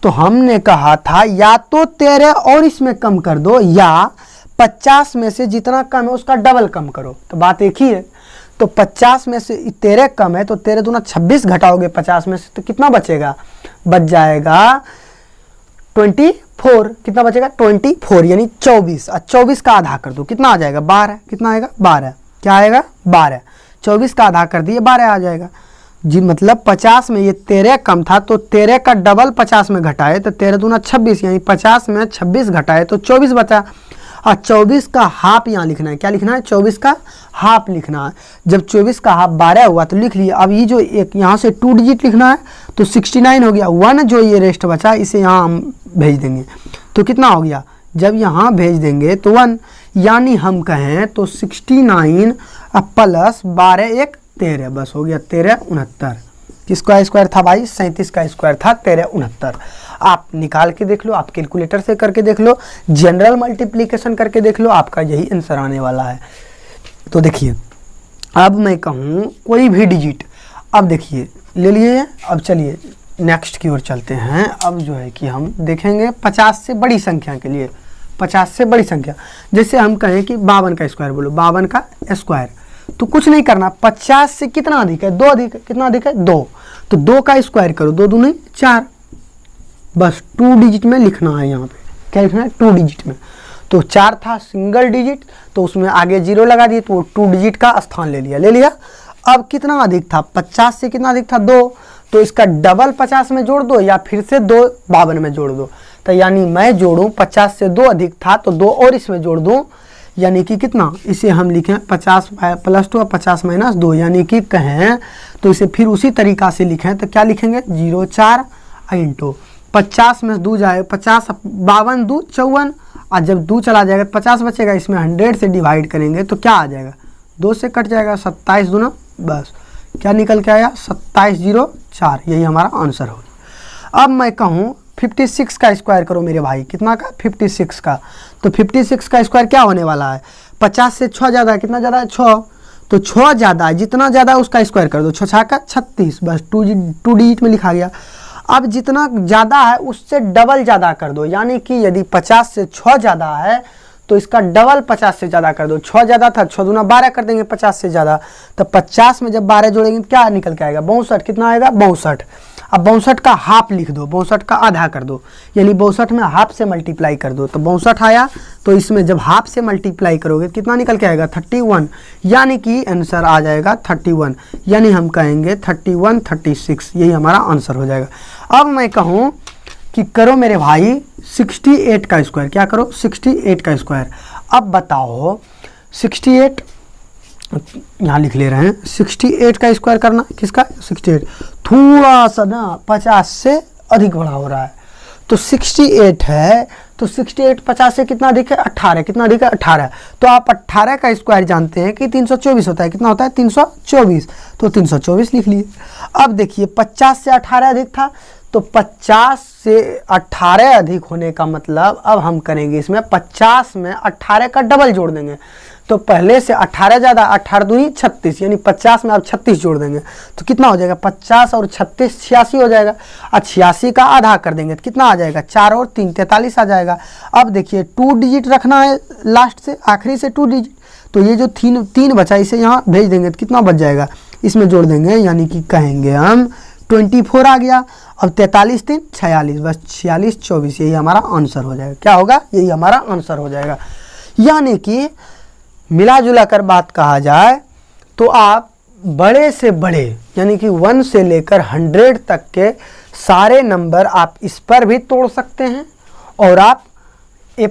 तो हमने कहा था या तो 13 और इसमें कम कर दो, या 50 में से जितना कम है उसका डबल कम करो, तो बात एक ही है। तो 50 में से 13 कम है तो 13 दूना 26 घटाओगे 50 में से तो कितना बचेगा, बच जाएगा 24, कितना बचेगा 24, यानी 24, और 24 का आधा कर दो, कितना आ जाएगा 12, कितना आएगा 12, क्या आएगा 12, 24 का आधा कर दिए 12 आ जाएगा जी, मतलब 50 में ये 13 कम था तो 13 का डबल 50 में घटाए तो 13 दूना 26, यानी 50 में 26 घटाए तो 24 बचा, और 24 का हाफ यहाँ लिखना है, क्या लिखना है 24 का हाफ लिखना है। जब 24 का हाफ 12 हुआ तो लिख लिया। अब ये जो एक यहाँ से 2 डिजिट लिखना है तो 69 हो गया, 1 जो ये रेस्ट बचा इसे यहाँ हम भेज देंगे तो कितना हो गया, जब यहाँ भेज देंगे तो 1, यानी हम कहें तो 69 प्लस 12 1 13, बस हो गया 13 69। किसका स्क्वायर था भाई 37 का स्क्वायर था 13 69। आप निकाल के देख लो, आप कैलकुलेटर से करके देख लो, जनरल मल्टीप्लिकेशन करके देख लो, आपका यही आंसर आने वाला है। तो देखिए अब मैं कहूँ कोई भी डिजिट, अब देखिए ले लिए, अब चलिए नेक्स्ट की ओर चलते हैं। अब जो है कि हम देखेंगे 50 से बड़ी संख्या के लिए, 50 से बड़ी संख्या, जैसे हम कहें कि 52 का स्क्वायर बोलो, 52 का स्क्वायर, तो कुछ नहीं करना, 50 से कितना अधिक है 2 अधिक है, कितना अधिक है 2, तो 2 का स्क्वायर करो, 2 दूनी 4, बस 2 डिजिट में लिखना है, यहाँ पे क्या लिखना है 2 डिजिट में। तो 4 था सिंगल डिजिट तो उसमें आगे 0 लगा दिए तो 2 डिजिट का स्थान ले लिया। अब कितना अधिक था 50 से कितना अधिक था 2, तो इसका डबल 50 में जोड़ दो या फिर से 2 52 में जोड़ दो, तो यानी मैं जोड़ूं 50 से 2 अधिक था तो 2 और इसमें जोड़ दूं, यानी कि कितना, इसे हम लिखें 50 + 2 और 50 - 2, यानी कि कहें तो इसे फिर उसी तरीका से लिखें तो क्या लिखेंगे 0 4 इंटू 50 में 2 जाए 50, 52 2 54, और जब 2 चला जाएगा 50 बचेगा, इसमें 100 से डिवाइड करेंगे तो क्या आ जाएगा 2 से कट जाएगा, 27 दूना, बस क्या निकल के आया 27 0 4, यही हमारा आंसर होगा। अब मैं कहूँ 56 का स्क्वायर करो मेरे भाई, कितना का 56 का, तो 56 का स्क्वायर क्या होने वाला है 50 से 6 ज़्यादा है, कितना ज़्यादा है 6, तो 6 ज़्यादा है, जितना ज़्यादा है उसका स्क्वायर कर दो, 6 6 का 36, बस 2 डिजिट में लिखा गया। अब जितना ज़्यादा है उससे डबल ज़्यादा कर दो, यानी कि यदि 50 से 6 ज़्यादा है तो इसका डबल 50 से ज़्यादा कर दो, 6 ज़्यादा था 6 दूना 12 कर देंगे 50 से ज़्यादा, तो 50 में जब 12 जोड़ेंगे तो क्या निकल के आएगा 62, कितना आएगा 62। अब 62 का हाफ लिख दो, 62 का आधा कर दो, यानी 62 में हाफ से मल्टीप्लाई कर दो, तो 62 आया, तो इसमें जब हाफ से मल्टीप्लाई करोगे कितना निकल के आएगा 31, यानी कि आंसर आ जाएगा 31, यानी हम कहेंगे 31 36, यही हमारा आंसर हो जाएगा। अब मैं कहूँ कि करो मेरे भाई 68 का स्क्वायर, क्या करो 68 का स्क्वायर। अब बताओ 68 यहाँ लिख ले रहे हैं, 68 का स्क्वायर करना, किसका 68, थोड़ा सा ना 50 से अधिक बड़ा हो रहा है, तो 68 है, तो 68 50 से कितना अधिक है 18, कितना अधिक है 18, तो आप 18 का स्क्वायर जानते हैं कि 324 होता है, कितना होता है 324, तो 324 लिख लिए। अब देखिए 50 से 18 अधिक था, तो 50 से 18 अधिक होने का मतलब अब हम करेंगे इसमें 50 में 18 का डबल जोड़ देंगे, तो पहले से 18 ज़्यादा, 18 दूनी 36, यानी 50 में अब 36 जोड़ देंगे तो कितना हो जाएगा 50 और 36 86 हो जाएगा, और 86 का आधा कर देंगे तो कितना आ जाएगा 4 और 3 43 आ जाएगा। अब देखिए 2 डिजिट रखना है लास्ट से, आखिरी से 2 डिजिट, तो ये जो 3 बचा इसे यहाँ भेज देंगे तो कितना बच जाएगा, इसमें जोड़ देंगे, यानी कि कहेंगे हम 24 आ गया। अब 43 3 46, बस 46 24, यही हमारा आंसर हो जाएगा। क्या होगा? यही हमारा आंसर हो जाएगा। यानी कि मिला जुला कर बात कहा जाए तो आप बड़े से बड़े यानी कि 1 से लेकर 100 तक के सारे नंबर आप इस पर भी तोड़ सकते हैं और आप ए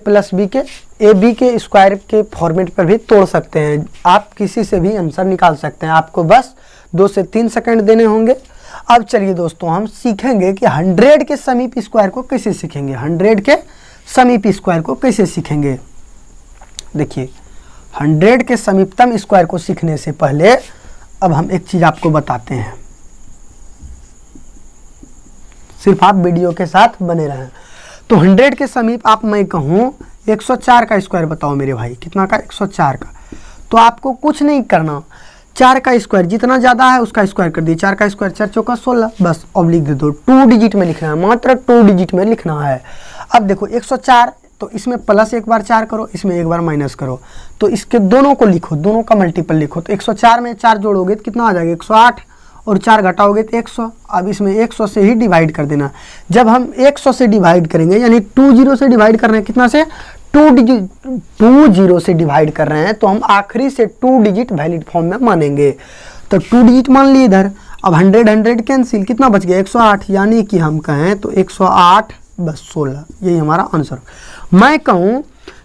बी के स्क्वायर के फॉर्मेट पर भी तोड़ सकते हैं। आप किसी से भी आंसर निकाल सकते हैं। आपको बस 2 से 3 सेकंड देने होंगे। अब चलिए दोस्तों, हम सीखेंगे कि 100 के समीप स्क्वायर को कैसे सीखेंगे। 100 के समीप स्क्वायर को कैसे सीखेंगे? देखिए, 100 के समीपतम स्क्वायर को सीखने से पहले अब हम एक चीज आपको बताते हैं, सिर्फ आप वीडियो के साथ बने रहें। तो 100 के समीप आप मैं कहूँ 104 का स्क्वायर बताओ मेरे भाई, कितना का? 104 का। तो आपको कुछ नहीं करना, 4 का स्क्वायर जितना ज़्यादा है उसका स्क्वायर कर दिए। 4 का स्क्वायर 4 चौका 16, बस अब लिख दे दो। 2 डिजिट में लिखना है, मात्र 2 डिजिट में लिखना है। अब देखो 104, तो इसमें प्लस एक बार 4 करो, इसमें एक बार माइनस करो, तो इसके दोनों को लिखो, दोनों का मल्टीपल लिखो। तो 104 में 4 जोड़ोगे तो कितना आ जाएगा? 108, और 4 घटाओगे तो 100। अब इसमें 100 से ही डिवाइड कर देना। जब हम 100 से डिवाइड करेंगे, यानी 20 से डिवाइड कर रहे हैं, कितना से? 20 से डिवाइड कर रहे हैं, तो हम आखिरी से 2 डिजिट वैलिड फॉर्म में मानेंगे। तो 2 डिजिट मान लिए इधर। अब 100 कैंसिल, कितना बच गया? 108। यानी कि हम कहें तो 108 बस 16, यही हमारा आंसर। मैं कहूँ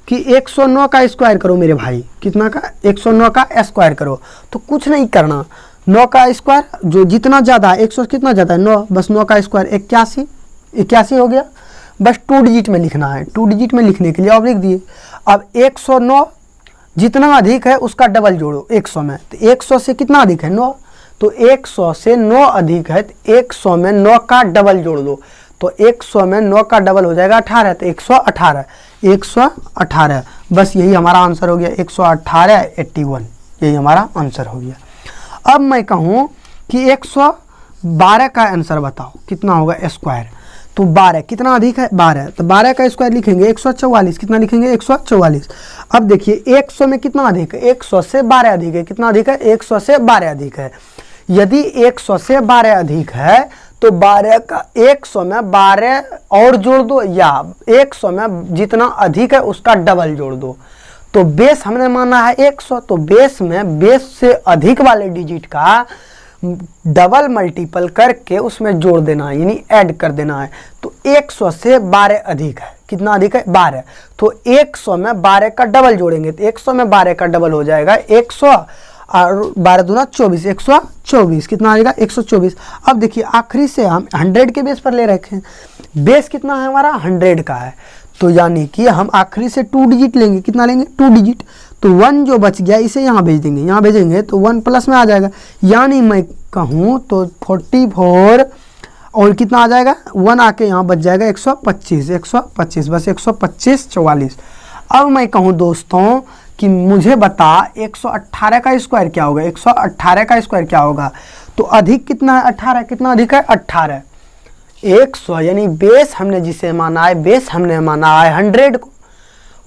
कि 109 का स्क्वायर करो मेरे भाई, कितना का? 109 का स्क्वायर करो। तो कुछ नहीं करना, 9 का स्क्वायर जो जितना ज़्यादा है, 100 कितना ज़्यादा है? 9, बस 9 का स्क्वायर 81 हो गया। बस 2 डिजिट में लिखना है। 2 डिजिट में लिखने के लिए आप लिख दिए। अब 109 जितना अधिक है उसका डबल जोड़ो 100 में, तो 100 से कितना अधिक है? 9, तो 100 से 9 अधिक है, तो 100 में 9 का डबल जोड़ दो, तो 100 में 9 का डबल हो जाएगा 18, तो 118, बस यही हमारा आंसर हो गया। 118 81, यही हमारा आंसर हो गया। अब मैं कहूँ कि 112 का आंसर बताओ, कितना होगा स्क्वायर? तो 12 कितना अधिक है? 12, तो 12 का स्क्वायर लिखेंगे 144, कितना लिखेंगे? 144। अब देखिए 100 में कितना अधिक है? 100 से 12 अधिक है। कितना अधिक है? 100 से 12 अधिक है। यदि 100 से 12 अधिक है तो 12 का 100 में 12 और जोड़ दो, या 100 में जितना अधिक है उसका डबल जोड़ दो। तो बेस हमने माना है 100, तो बेस से अधिक वाले डिजिट का डबल मल्टीपल करके उसमें जोड़ देना है, यानी ऐड कर देना है। तो 100 से 12 अधिक है, कितना अधिक है? 12, तो 100 में 12 का डबल जोड़ेंगे, तो 100 में 12 का डबल हो जाएगा 100, और 12 दूना 24, 124, कितना आएगा? 124। अब देखिए आखिरी से हम 100 के बेस पर ले रखे हैं, बेस कितना है हमारा? 100 का है, तो यानी कि हम आखिरी से 2 डिजिट लेंगे। कितना लेंगे? 2 डिजिट। तो 1 जो बच गया इसे यहाँ भेज देंगे, यहाँ भेजेंगे तो 1 प्लस में आ जाएगा। यानी मैं कहूँ तो 44, और कितना आ जाएगा? 1 आके यहाँ बच जाएगा 125, बस 125 44। अब मैं कहूँ दोस्तों कि मुझे बता 118 का स्क्वायर क्या होगा? 118 का स्क्वायर क्या होगा? तो अधिक कितना है? 18, कितना अधिक है? 18। 100 यानी बेस हमने जिसे माना है, बेस हमने माना है 100 को,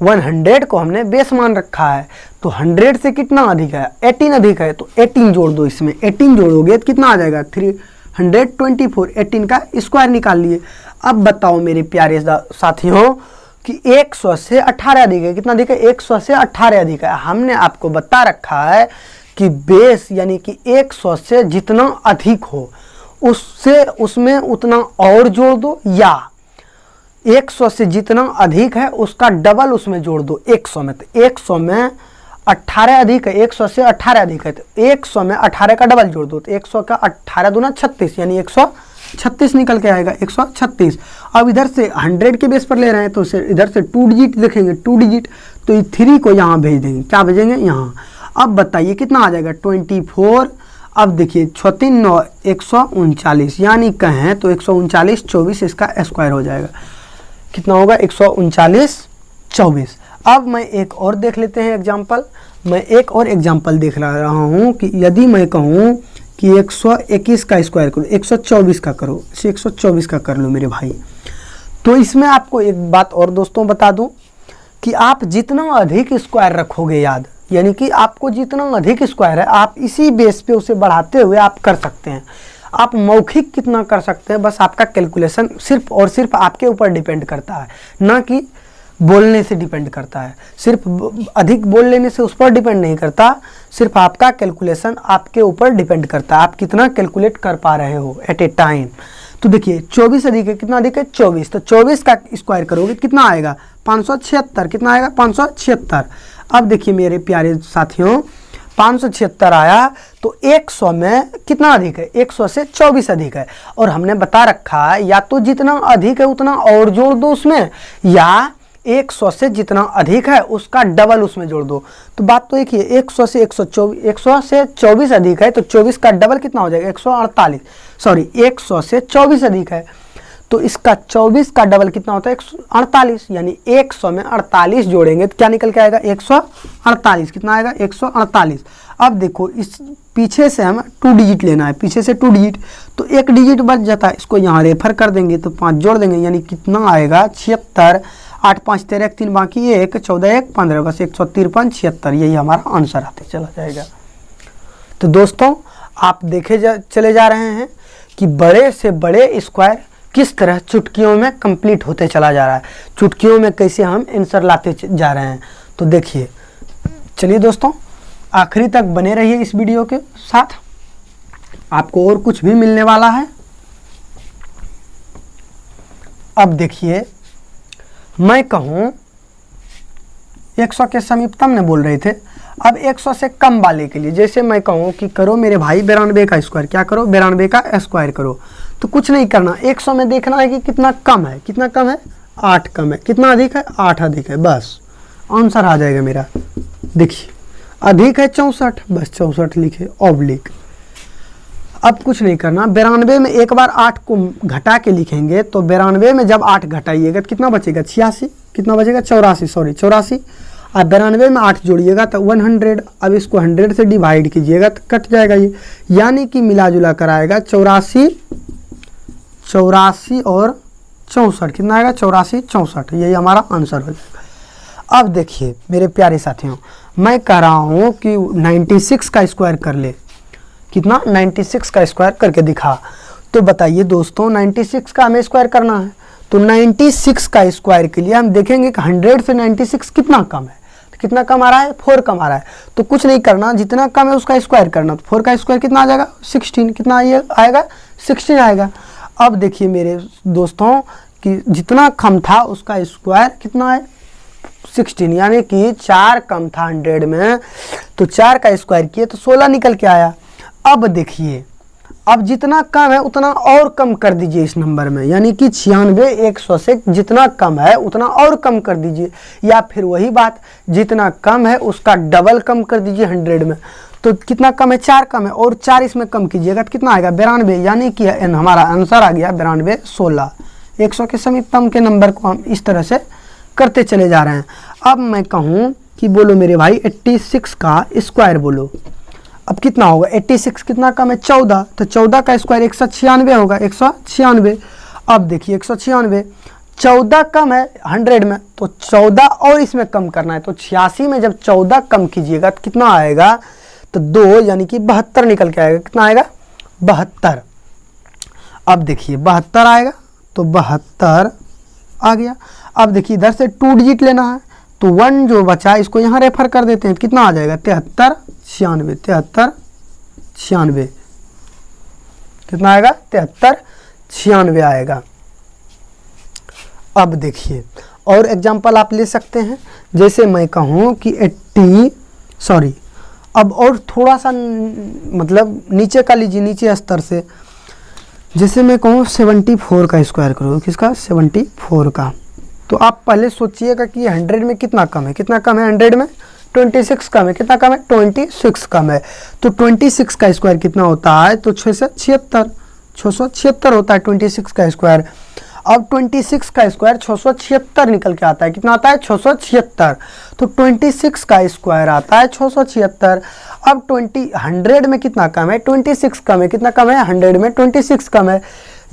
100 को हमने बेस मान रखा है। तो 100 से कितना अधिक है? 18 अधिक है, तो 18 जोड़ दो इसमें। 18 जोड़ोगे तो कितना आ जाएगा? 324। 18 का स्क्वायर निकाल लिए। अब बताओ मेरे प्यारे साथियों कि 100 से 18 अधिक है, कितना अधिक है? 100 से 18 अधिक है। हमने आपको बता रखा है कि बेस यानी कि 100 से जितना अधिक हो उससे उसमें उतना और जोड़ दो, या 100 से जितना अधिक है उसका डबल उसमें जोड़ दो 100 में। तो 100 में 18 अधिक है, 100 से 18 अधिक है, तो 100 में 18 का डबल जोड़ दो, तो 100 का 18 दूना 36, यानी 136 निकल के आएगा, 136। अब इधर से 100 के बेस पर ले रहे हैं तो इधर से 2 डिजिट देखेंगे, 2 डिजिट, तो ये 3 को यहाँ भेज देंगे। क्या भेजेंगे? यहाँ। अब बताइए कितना आ जाएगा? 24। अब देखिए 36 9 139, यानी कहें तो 139 24, इसका स्क्वायर हो जाएगा। कितना होगा? 139 24। अब मैं एक और देख लेते हैं एग्जाम्पल। मैं एक और एग्जाम्पल देख रहा हूँ कि यदि मैं कहूँ कि 121 का स्क्वायर करो, 124 का करो, इसे 124 का कर लो मेरे भाई। तो इसमें आपको एक बात और दोस्तों बता दूं कि आप जितना अधिक स्क्वायर रखोगे याद, यानी कि आपको जितना अधिक स्क्वायर है आप इसी बेस पे उसे बढ़ाते हुए आप कर सकते हैं। आप मौखिक कितना कर सकते हैं, बस आपका कैलकुलेशन सिर्फ और सिर्फ आपके ऊपर डिपेंड करता है, ना कि बोलने से डिपेंड करता है। सिर्फ अधिक बोल लेने से उस पर डिपेंड नहीं करता, सिर्फ आपका कैलकुलेशन आपके ऊपर डिपेंड करता है, आप कितना कैलकुलेट कर पा रहे हो एट ए टाइम। तो देखिए 24 अधिक है, कितना अधिक है 24, तो 24 का स्क्वायर करोगे कितना आएगा 576, कितना आएगा 576। अब देखिए मेरे प्यारे साथियों 576 आया तो 100 में कितना अधिक है, 100 से 24 अधिक है, और हमने बता रखा है या तो जितना अधिक है उतना और जोड़ दो उसमें, या 100 से जितना अधिक है उसका डबल उसमें जोड़ दो। तो बात तो एक ही है, 100 से 100 से 24 अधिक है तो 24 का डबल कितना हो जाएगा 148, सॉरी 100 से 24 अधिक है तो इसका 24 का डबल कितना होता है 148, यानी 100 में 48 जोड़ेंगे तो क्या निकल के आएगा 148, कितना आएगा 148। अब देखो इस पीछे से हम 2 डिजिट लेना है, पीछे से 2 डिजिट, तो 1 डिजिट बच जाता है, इसको यहाँ रेफर कर देंगे तो 5 जोड़ देंगे, यानी कितना आएगा 76, 8 5 13 1 3 बाकी 1 14 1 15, बस 153 76, यही हमारा आंसर आते चला जाएगा। तो दोस्तों आप चले जा रहे हैं कि बड़े से बड़े स्क्वायर किस तरह चुटकियों में कंप्लीट होते चला जा रहा है, चुटकियों में कैसे हम आंसर लाते जा रहे हैं। तो देखिए चलिए दोस्तों आखिरी तक बने रहिए इस वीडियो के साथ, आपको और कुछ भी मिलने वाला है। अब देखिए मैं कहूँ 100 के समीपतम ने बोल रहे थे, अब 100 से कम वाले के लिए जैसे मैं कहूँ कि करो मेरे भाई 92 का स्क्वायर, क्या करो 92 का स्क्वायर करो, तो कुछ नहीं करना, 100 में देखना है कि कितना कम है, कितना कम है 8 कम है, कितना अधिक है 8 अधिक है, बस आंसर आ जाएगा मेरा। देखिए अधिक है 64, बस 64 लिखे ऑब्लिक। अब कुछ नहीं करना, 92 में एक बार 8 को घटा के लिखेंगे तो 92 में जब 8 घटाइएगा तो कितना बचेगा 86, कितना बचेगा 84, सॉरी 84, और 92 में 8 जोड़िएगा तो 100। अब इसको 100 से डिवाइड कीजिएगा तो कट जाएगा ये, यानी कि मिला जुला कर आएगा 84 और 64, कितना आएगा 84 64, यही हमारा आंसर हो जाएगा। अब देखिए मेरे प्यारे साथियों मैं कह रहा हूँ कि 96 का स्क्वायर कर ले, कितना 96 का स्क्वायर करके दिखा। तो बताइए दोस्तों 96 का हमें स्क्वायर करना है, तो 96 का स्क्वायर के लिए हम देखेंगे कि 100 से 96 कितना कम है, तो कितना कम आ रहा है 4 कम आ रहा है, तो कुछ नहीं करना, जितना कम है उसका स्क्वायर करना, तो 4 का स्क्वायर कितना आ जाएगा 16, कितना आएगा 16 आएगा। अब देखिए मेरे दोस्तों कि जितना कम था उसका स्क्वायर कितना है 16, यानी कि 4 कम था 100 में, तो 4 का स्क्वायर किए तो 16 निकल के आया। अब देखिए अब जितना कम है उतना और कम कर दीजिए इस नंबर में, यानी कि 96 100 से जितना कम है उतना और कम कर दीजिए, या फिर वही बात जितना कम है उसका डबल कम कर दीजिए 100 में। तो कितना कम है 4 कम है, और 4 इसमें कम कीजिएगा तो कितना आएगा 92, यानी कि हमारा आंसर आ गया 92 16। 100 के समीपतम के नंबर को हम इस तरह से करते चले जा रहे हैं। अब मैं कहूँ कि बोलो मेरे भाई 86 का स्क्वायर बोलो, अब कितना होगा 86 कितना कम है 14, तो 14 का स्क्वायर 196 होगा 196। अब देखिए 196 14 कम है 100 में, तो 14 और इसमें कम करना है, तो 86 में जब 14 कम कीजिएगा तो कितना आएगा, तो 2 यानी कि 72 निकल के आएगा, कितना आएगा 72। अब देखिए 72 आएगा तो 72 आ गया। अब देखिए इधर से 2 डिजिट लेना है, तो 1 जो बचा इसको यहाँ रेफर कर देते हैं, कितना आ जाएगा 73 96, 73 96, कितना आएगा 73 96 आएगा। अब देखिए और एग्जांपल आप ले सकते हैं, जैसे मैं कहूँ कि 80 सॉरी अब और थोड़ा सा मतलब नीचे का लीजिए, नीचे स्तर से, जैसे मैं कहूँ 74 का स्क्वायर करो, किसका 74 का, तो आप पहले सोचिएगा कि 100 में कितना कम है, कितना कम है 100 में 26 कम है, कितना कम है 26 कम है, तो 26 का स्क्वायर कितना होता है, तो 676 होता है 26 का स्क्वायर। अब 26 का स्क्वायर 676 निकल के आता है, कितना आता है 676, तो 26 का स्क्वायर आता है 676। अब 100 में कितना कम है 26 कम है, कितना कम है 100 में 26 कम है,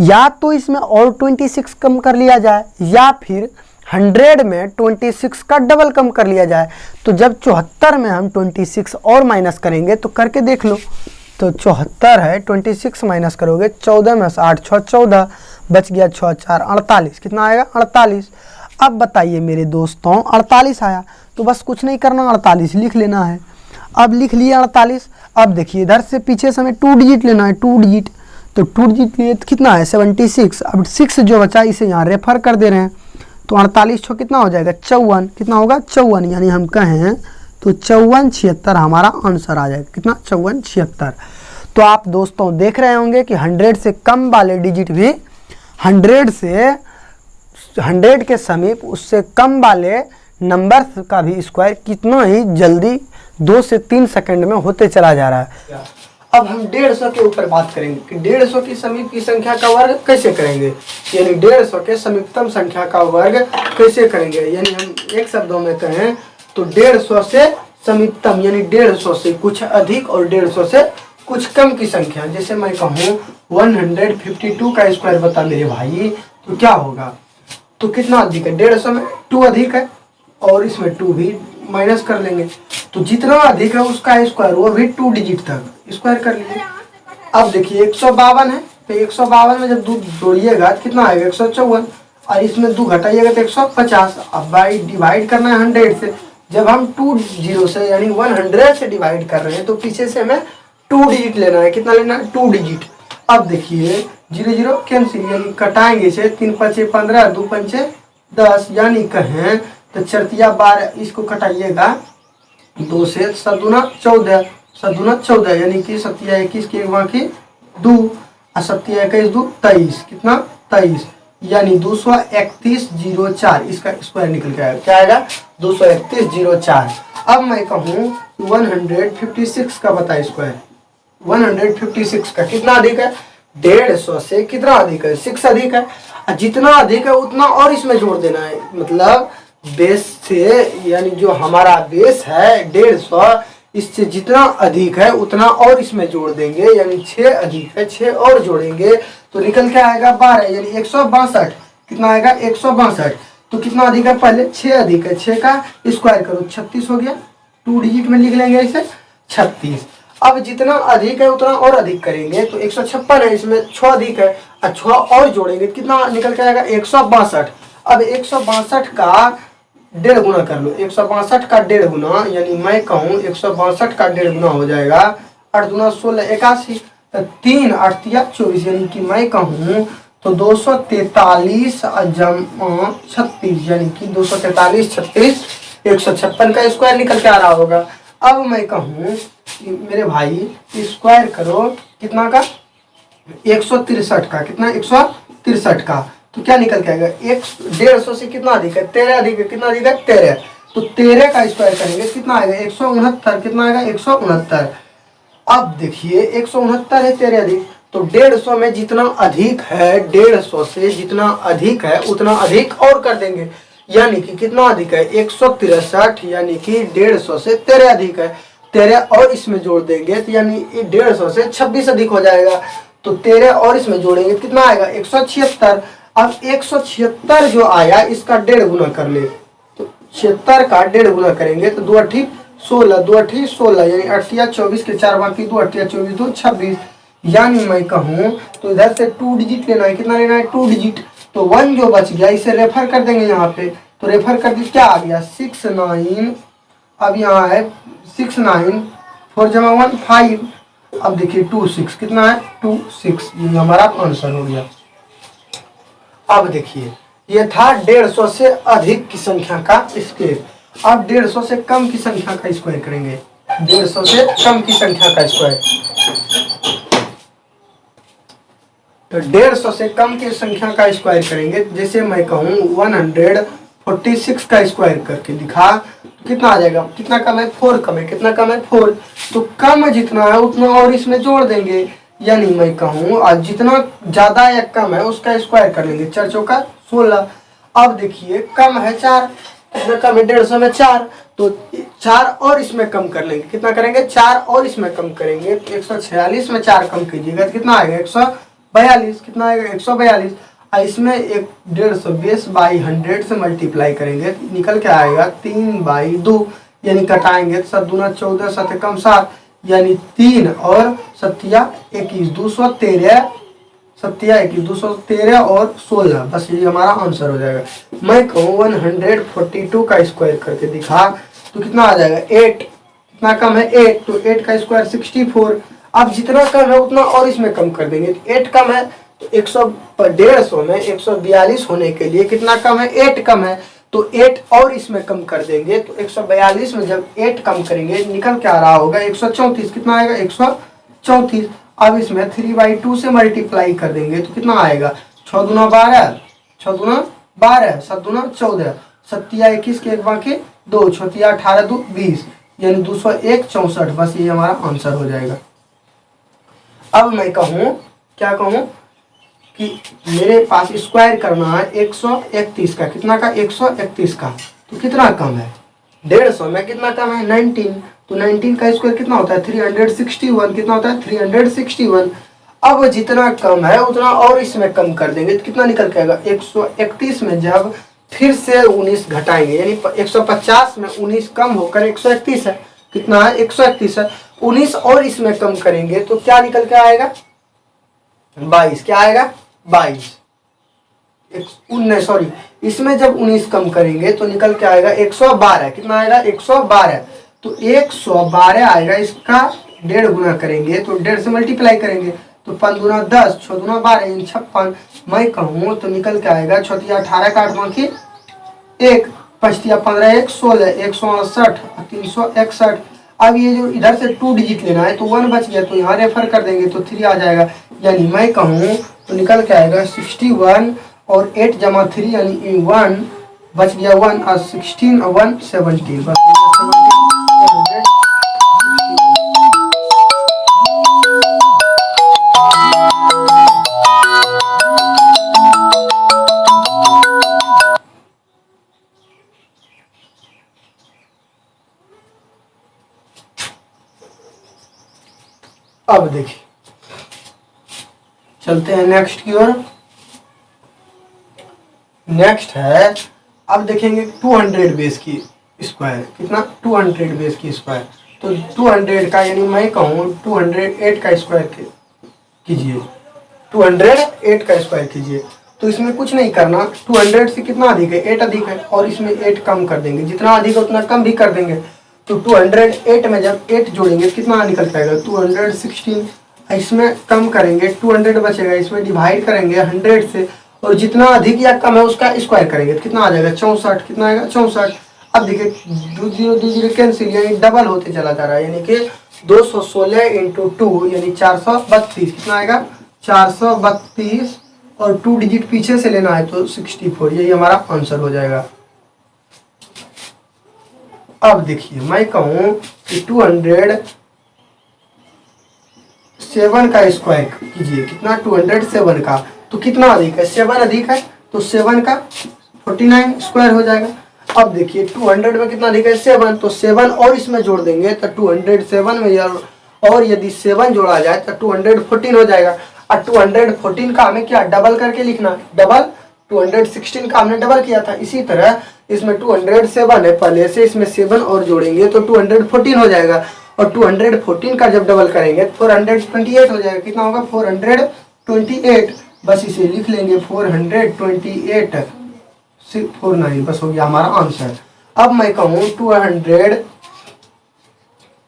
या तो इसमें और 26 कम कर लिया जाए, या फिर 100 में 26 का डबल कम कर लिया जाए। तो जब 74 में हम 26 और माइनस करेंगे तो करके देख लो, तो 74 है, 26 माइनस करोगे 14 में से 8 6 14, बच गया 6 4 48, कितना आएगा 48। अब बताइए मेरे दोस्तों 48 आया तो बस कुछ नहीं करना, 48 लिख लेना है। अब लिख लिया 48। अब देखिए इधर से पीछे से हमें 2 डिजिट लेना है, 2 डिजिट, तो 2 डिजिट लिए तो कितना है 76। अब 6 जो बचा इसे यहाँ रेफर कर दे रहे हैं, तो 48 छो कितना हो जाएगा 54, कितना होगा 54, यानी हम कहें तो 54 76 हमारा आंसर आ जाएगा, कितना 54 76। तो आप दोस्तों देख रहे होंगे कि 100 से कम वाले डिजिट भी 100 के समीप उससे कम वाले नंबर का भी स्क्वायर कितना ही जल्दी 2 से 3 सेकंड में होते चला जा रहा है। अब हम 150 के ऊपर बात करेंगे कि 150 की समीप की संख्या का वर्ग कैसे करेंगे, यानी 150 के समीपतम संख्या का वर्ग कैसे करेंगे। यानी हम एक शब्दों में कहें तो 150 से समीपतम यानी 150 से कुछ अधिक और 150 से कुछ कम की संख्या। जैसे मैं कहूँ 152 का स्क्वायर बता मेरे भाई, तो क्या होगा, तो कितना अधिक है 150 में 2 अधिक है और इसमें 2 भी माइनस कर लेंगे, तो जितना अधिक है उसका स्क्वायर वो भी 2 डिजिट तक स्क्वायर कर लीजिए। अब देखिए 152 है, तो 152 में जब 2 जोड़िएगा कितना आएगा 154, और इसमें 2 घटाइएगा तो 150। अब बाई डिवाइड करना है 100 से, जब हम 2 0 से यानी 100 से डिवाइड कर रहे हैं तो पीछे से हमें 2 डिजिट लेना है, कितना लेना है 2 डिजिट। अब देखिए 0 0 कैंसिल यानी कटाएंगे इसे, 3 5 15 2 5 10, यानी कहें तो 4 12, इसको कटाइएगा 2 से 7 दूना 14, 7 दूना 14 यानी कि 7 21 के वहाँ की 2 और 7 21 2 23, कितना 23, यानी 231.04 इसका स्क्वायर निकल के आएगा, क्या आएगा 231.04। अब मैं कहूँ 156 का बता स्क्वायर, 156 का कितना अधिक है 150 से कितना अधिक है 6 अधिक है, जितना अधिक है उतना और इसमें जोड़ देना है, मतलब बेस से यानी जो हमारा बेस है 150 इससे जितना अधिक है उतना और इसमें जोड़ देंगे, यानी 6 अधिक है 6 और जोड़ेंगे तो निकल के आएगा 12 यानी 162, कितना आएगा 162। तो कितना अधिक है पहले 6 अधिक है, 6 का स्क्वायर करो 36 हो गया, 2 डिजिट में लिख लेंगे इसे 36। अब जितना अधिक है उतना और अधिक करेंगे तो 156 है, इसमें 6 अधिक है और 6 और जोड़ेंगे कितना निकल के आएगा 162। अब 162 का 1.5 गुना कर लो, 162 का 1.5 गुना यानी मैं कहूँ 162 का 1.5 गुना हो जाएगा 8 दूना 16 81, 3 8 24 यानी कि मैं कहूँ तो 243 जमा 36 यानी कि 243 36 156 का स्क्वायर निकल के आ रहा होगा। अब मैं कहूँ मेरे भाई स्क्वायर करो कितना का 163 का, कितना 163 का, तो क्या निकल के आएगा 150 से कितना अधिक है 13 अधिक है, कितना अधिक है 13, तो 13 का स्क्वायर करेंगे कितना आएगा 169, कितना आएगा 169। अब देखिए 169 है 13 अधिक, तो 150 में जितना अधिक है 150 से जितना अधिक है उतना अधिक और कर देंगे, यानी कि कितना अधिक है 163 यानी कि 150 से 13 अधिक है, 13 और इसमें जोड़ देंगे तो यानी 150 से 26 अधिक हो जाएगा, तो 13 और इसमें जोड़ेंगे कितना आएगा 176। अब 176 जो आया इसका 1.5 गुना कर ले, तो 76 का 1.5 गुना करेंगे तो 2 8 16 2 8 16 यानी 8 24 के 4 बाकी 2 8 24 2 26, यानी मैं कहूँ तो इधर से 2 डिजिट लेना है, कितना लेना है 2 डिजिट, तो 1 जो बच गया इसे रेफर कर देंगे यहाँ पे, तो रेफर कर दी क्या आ गया 6 9, अब यहाँ है 6 9 4 जमा 1 5, अब देखिए 2 6 कितना है 2 6, ये हमारा आंसर हो गया। अब देखिए ये था 150 से अधिक की संख्या का स्क्वायर, अब 150 से कम की संख्या का स्क्वायर करेंगे, 150 से कम की संख्या का स्क्वायर, तो 150 से कम की संख्या का स्क्वायर करेंगे। जैसे मैं कहूँ 146 का स्क्वायर करके लिखा तो कितना आ जाएगा, कितना कम है 4 कम है, कितना कम है 4, तो कम जितना है उतना और इसमें जोड़ देंगे, यानी मैं कहूँ आज जितना ज्यादा या कम है उसका स्क्वायर कर लेंगे, 4 चौका 16। अब देखिए कम है 4, कितना कम है 150 में 4, तो 4 और इसमें कम कर लेंगे, कितना करेंगे 4 और इसमें कम करेंगे, 146 में 4 कम कीजिएगा तो कितना आएगा 142, कितना आएगा 142, और इसमें एक 150 बाई 100 से मल्टीप्लाई करेंगे निकल के आएगा 3/2 यानी कटाएंगे 7 दूना 14 7 कम 7, यानी 3 और 7 21 213, 7 21 213 और 16, बस ये हमारा आंसर हो जाएगा। मैं कहूँ 142 का स्क्वायर करके दिखा तो कितना आ जाएगा 8, कितना कम है 8, तो 8 का स्क्वायर 64। अब जितना कम है उतना और इसमें कम कर देंगे, 8 कम है तो 150 में 142 होने के लिए कितना कम है 8 कम है, तो 8 और इसमें कम कर देंगे तो 142 में जब 8 कम करेंगे निकल के आ रहा होगा 134, कितना आएगा 134। अब इसमें 3/2 से मल्टीप्लाई कर देंगे तो कितना आएगा 6 दूना 12, 6 दूना 12, 7 दूना 14, 7 21 के एक बाकी 2, 6 18 2 20, यानी 201 64, बस ये हमारा आंसर हो जाएगा। अब मैं कहूँ क्या कहूँ कि मेरे पास स्क्वायर करना है 131 का, कितना का 131 का, तो कितना कम है 150 में कितना कम है 19, तो 19 का स्क्वायर कितना होता है 361, कितना होता है 361। अब जितना कम है उतना और इसमें कम कर देंगे तो कितना निकल के आएगा 131 में जब फिर से 19 घटाएंगे यानी 150 में 19 कम होकर 131 है, कितना है 131 है, 19 और इसमें कम करेंगे तो क्या निकल के आएगा 22, क्या आएगा 22, 19 सॉरी, इसमें जब 19 कम करेंगे तो निकल के आएगा 112, कितना आएगा 112, तो 112 आएगा, इसका 1.5 गुना करेंगे तो 1.5 से मल्टीप्लाई करेंगे तो 5 दूना 10, 6 दूना 12 यानी 56। मैं कहूँ तो निकल के आएगा 6 18 का 8 बाकी 1, 5 15 1 16, 168 361। अब ये जो इधर से 2 डिजिट लेना है तो 1 बच गया तो यहाँ रेफर कर देंगे तो 3 आ जाएगा, यानी मैं कहूँ तो निकल के आएगा 61 और 8 जमा 3 यानी 1 बच गया 1 और 16 और 1 17, बस 17। अब देखिए चलते हैं नेक्स्ट की ओर। नेक्स्ट है अब देखेंगे 200 बेस की स्क्वायर, कितना 200 बेस की स्क्वायर, तो 200 का यानी मैं कहूँ 208 का स्क्वायर कीजिए, 208 का स्क्वायर कीजिए। तो इसमें कुछ नहीं करना, 200 से कितना अधिक है 8 अधिक है और इसमें 8 कम कर देंगे, जितना अधिक है उतना कम भी कर देंगे। तो 208 में जब 8 जोड़ेंगे कितना निकल पाएगा 216, इसमें कम करेंगे 200 बचेगा, इसमें डिवाइड करेंगे 100 से और जितना अधिक या कम है उसका स्क्वायर करेंगे तो कितना आ जाएगा 64, कितना आएगा 64। अब देखिए 2 0 कैंसिल यानी डबल होते चला जा रहा है, यानी कि 216 इंटू 2 यानी 432, कितना आएगा 432 और 2 डिजिट पीछे से लेना है तो 64, यही हमारा आंसर हो जाएगा। अब देखिए मैं कहूँ कि 207 का स्क्वायर कीजिए, कितना 207 का, तो कितना अधिक है 7 अधिक है तो 7 का 49 स्क्वायर हो जाएगा। अब देखिए 200 में कितना अधिक है 7, तो 7 और इसमें जोड़ देंगे तो 207 में यार और यदि 7 जोड़ा जाए तो 214 हो जाएगा। और 214 का हमें क्या डबल करके लिखना, डबल 216 का हमने डबल किया था, इसी तरह इसमें 207 है पहले से, इसमें 7 और जोड़ेंगे तो 214 हो जाएगा और 214 का जब डबल करेंगे 428 हो जाएगा, कितना होगा 428, बस इसे लिख लेंगे 428 49, बस हो गया हमारा आंसर। अब मैं कहूँ 200,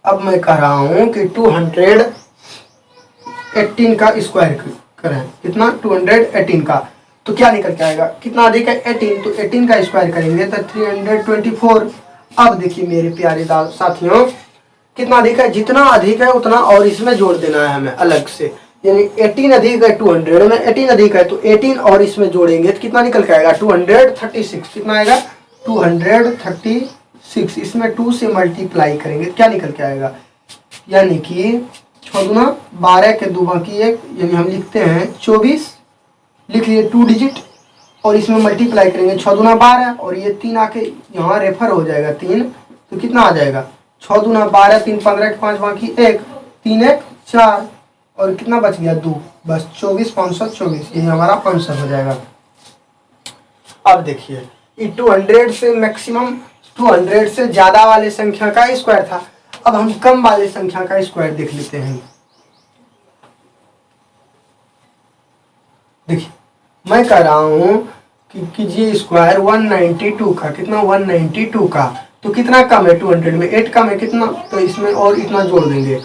अब मैं कह रहा हूँ कि 218 का स्क्वायर करें, कितना 218 का, तो क्या निकल के आएगा कितना अधिक है 18, तो 18 का स्क्वायर करेंगे तो 324। अब देखिए मेरे प्यारे साथियों कितना अधिक है, जितना अधिक है उतना और इसमें जोड़ देना है हमें अलग से, यानी 18 अधिक है 200 में 18 अधिक है तो 18 और इसमें जोड़ेंगे तो कितना निकल के आएगा 236, कितना आएगा 236, इसमें 2 से मल्टीप्लाई करेंगे तो क्या निकल के आएगा, यानी कि 6 गुना 12 के 2 बाकी 1 यानी हम लिखते हैं 24, लिख लिए 2 डिजिट और इसमें मल्टीप्लाई करेंगे 6 दूना 12 और ये 3 आके यहाँ रेफर हो जाएगा 3, तो कितना आ जाएगा 6 दूना 12, 3 15 5 बाकी 1, 3 1 4 और कितना बच गया 2, बस 24 524, यही हमारा आंसर हो जाएगा। अब देखिए ये 200 से मैक्सिमम 200 से ज़्यादा वाले संख्या का स्क्वायर था। अब हम कम वाले संख्या का स्क्वायर देख लेते हैं। देखिए मैं कह रहा हूं कि कीजिए स्क्वायर 192 का, कितना 192 का, तो कितना कम है 200 में, 8 कम है कितना, तो इसमें और इतना जोड़ देंगे।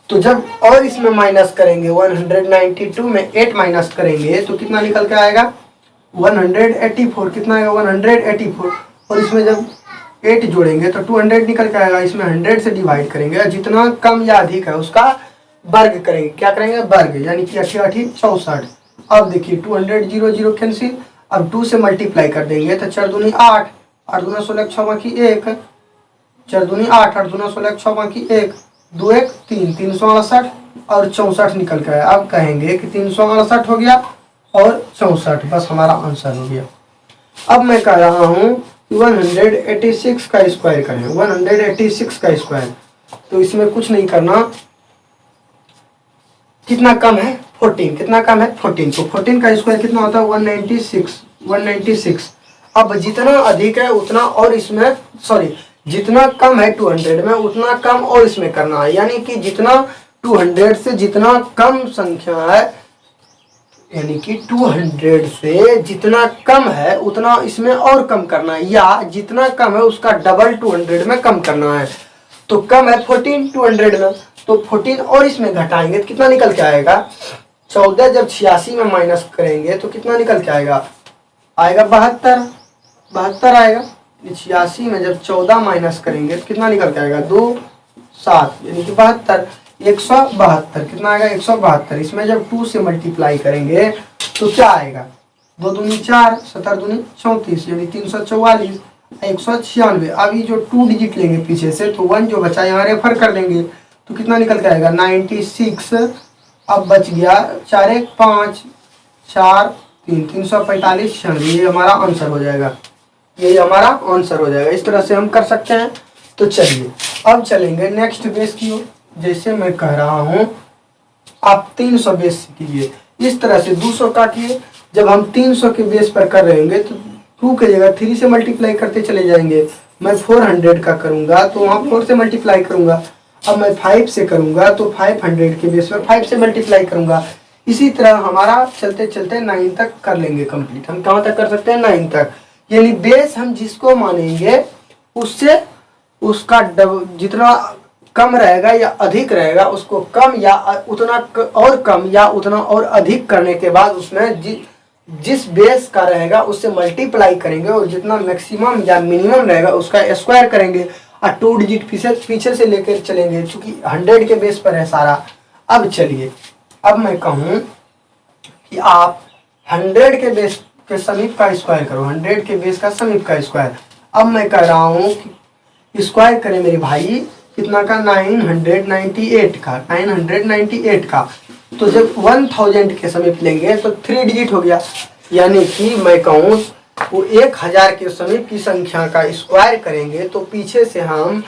तो जब और इसमें माइनस करेंगे 192 में 8 माइनस करेंगे तो कितना निकल के आएगा 184, कितना आएगा 184, और इसमें जब 8 जोड़ेंगे तो 200 निकल के आएगा। इसमें 100 से डिवाइड करेंगे, जितना कम या अधिक है उसका वर्ग करेंगे, क्या करेंगे वर्ग, यानी कि 88 64। अब देखिए 200 0 0 कैंसिल, अब 2 से मल्टीप्लाई कर देंगे तो 4 दूनी 8, 8 दूना 16 6 बाकी 1, 4 दूनी 8, 8 दूना 16 6 बाकी 1, 2 1 3, 368 और 64 निकल के आया। अब कहेंगे कि 368 हो गया और 64, बस हमारा आंसर हो गया। अब मैं कह रहा हूं 186 का स्क्वायर करें, 186 का स्क्वायर, तो इसमें कुछ नहीं करना, कितना कम है 14, कितना कम है 14, तो 14 का स्क्वायर कितना होता है 196। अब जितना अधिक है उतना और इसमें सॉरी जितना कम है 200 में उतना कम और इसमें करना है, यानी कि जितना 200 से जितना कम संख्या है, यानी कि 200 से जितना कम है उतना इसमें और कम करना है, या जितना कम है उसका डबल 200 में कम करना है। तो कम है 14 200 में, तो 14 और इसमें घटाएंगे तो कितना निकल के आएगा 14, जब 86 में माइनस करेंगे तो कितना निकल के आएगा 72 आएगा। 86 में जब 14 माइनस करेंगे तो कितना निकल के आएगा 2 7, यानी कि 72, 172, कितना आएगा 172। इसमें जब 2 से मल्टीप्लाई करेंगे तो क्या आएगा 2 दूनी 4, 7 दूनी 34, यानी 344, 196। अब ये जो 2 डिजिट लेंगे पीछे से तो 1 जो बचा यहाँ रेफर कर देंगे तो कितना निकल के आएगा 96। अब बच गया 4 1 5 4 3, 345, ये हमारा आंसर हो जाएगा, यही हमारा आंसर हो जाएगा। इस तरह से हम कर सकते हैं। तो चलिए अब चलेंगे नेक्स्ट बेस की ओर। जैसे मैं कह रहा हूं आप 300 बेस कीजिए, इस तरह से 200 काटिए। जब हम 300 के बेस पर कर रहे होंगे तो 2 की जगह 3 से मल्टीप्लाई करते चले जाएंगे। मैं 400 का करूंगा तो वहाँ 4 से मल्टीप्लाई करूंगा। अब मैं 5 से करूंगा तो 500 के बेस पर 5 से मल्टीप्लाई करूंगा। इसी तरह हमारा चलते चलते 9 तक कर लेंगे कंप्लीट। हम कहाँ तक कर सकते हैं 9 तक, यानी बेस हम जिसको मानेंगे उससे उसका जितना कम रहेगा या अधिक रहेगा उसको कम या उतना और कम या उतना और अधिक करने के बाद उसमें जिस बेस का रहेगा उससे मल्टीप्लाई करेंगे और जितना मैक्सिमम या मिनिमम रहेगा उसका स्क्वायर करेंगे और 2 डिजिट पीछे से लेकर चलेंगे, क्योंकि 100 के बेस पर है सारा। अब चलिए अब मैं कहूँ कि आप 100 के बेस के समीप का स्क्वायर करो, 100 के बेस का समीप का स्क्वायर। अब मैं कह रहा हूँ कि स्क्वायर करें मेरे भाई कितना का 998 का, 998 का। तो जब 1000 के समीप लेंगे तो 3 डिजिट हो गया, यानी कि मैं कहूँ वो 1000 के समीप की संख्या का स्क्वायर करेंगे तो पीछे से हम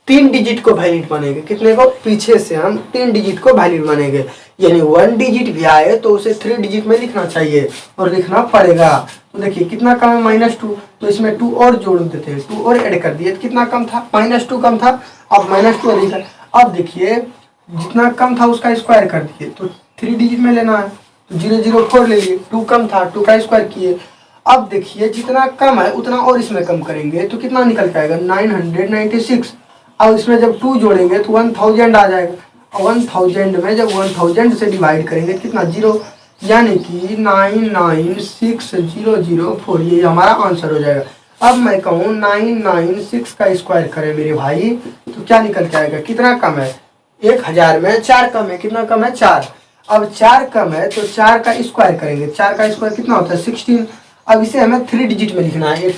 3 डिजिट को वैलिड मानेंगे। कितने को, पीछे से हम 3 डिजिट को वैलिड मानेंगे, यानी 1 डिजिट भी आए तो उसे 3 डिजिट में लिखना चाहिए और लिखना पड़ेगा। तो देखिए कितना कम है -2, तो इसमें 2 और जोड़ देते हैं, 2 और ऐड कर दिए तो कितना कम था -2 कम था, अब -2 अधिक है। अब देखिए जितना कम था उसका स्क्वायर कर दिए तो 3 डिजिट में लेना है तो 004 ले लिए, 2 कम था 2 का स्क्वायर किए। अब देखिए जितना कम है उतना और इसमें कम करेंगे तो कितना निकल के आएगा 996। अब इसमें जब 2 जोड़ेंगे तो 1000 आ जाएगा, और 1000 में जब 1000 से डिवाइड करेंगे कितना 0, यानी कि 996,004, ये हमारा आंसर हो जाएगा। अब मैं कहूँ 996 का स्क्वायर करें मेरे भाई तो क्या निकल के आएगा, कितना कम है 1000 में 4 कम है, कितना कम है 4। अब 4 कम है तो 4 का स्क्वायर करेंगे, 4 का स्क्वायर कितना होता है 16। अब इसे हमें 3 डिजिट में लिखना है, ये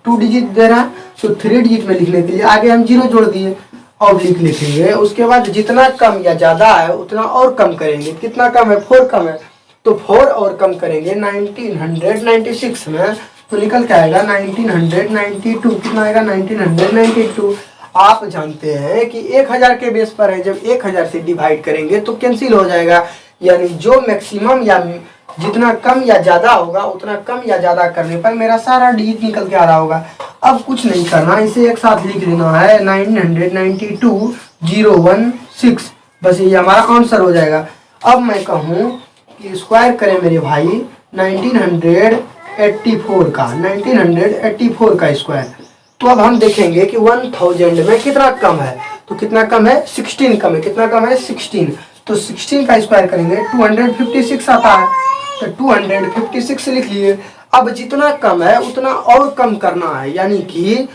2 डिजिट दे रहा है तो 3 डिजिट में लिखने के लिए आगे हम 0 जोड़ दिए, ऑब्लिक लिखेंगे। उसके बाद जितना कम या ज्यादा है उतना और कम करेंगे, कितना कम है 4 कम है तो 4 और कम करेंगे 1996 में तो निकल के आएगा 1992, कितना आएगा 1992। आप जानते हैं कि 1000 के बेस पर है, जब 1000 से डिवाइड करेंगे तो कैंसिल हो जाएगा, यानी जो मैक्सिमम या जितना कम या ज्यादा होगा उतना कम या ज्यादा करने पर मेरा सारा डिजिट निकल के आ रहा होगा। अब कुछ नहीं करना, इसे एक साथ लिख लेना है 992 016, बस ये हमारा आंसर हो जाएगा। अब मैं कहूँ कि स्क्वायर करें मेरे भाई 1984 का, 1984 का स्क्वायर। तो अब हम देखेंगे कि 1000 में कितना कम है, तो कितना कम है 16 कम है, कितना कम है 16। तो 16 का स्क्वायर करेंगे 256 आता है, तो 256 लिख लिए। अब जितना कम है उतना और कम करना है, यानी कि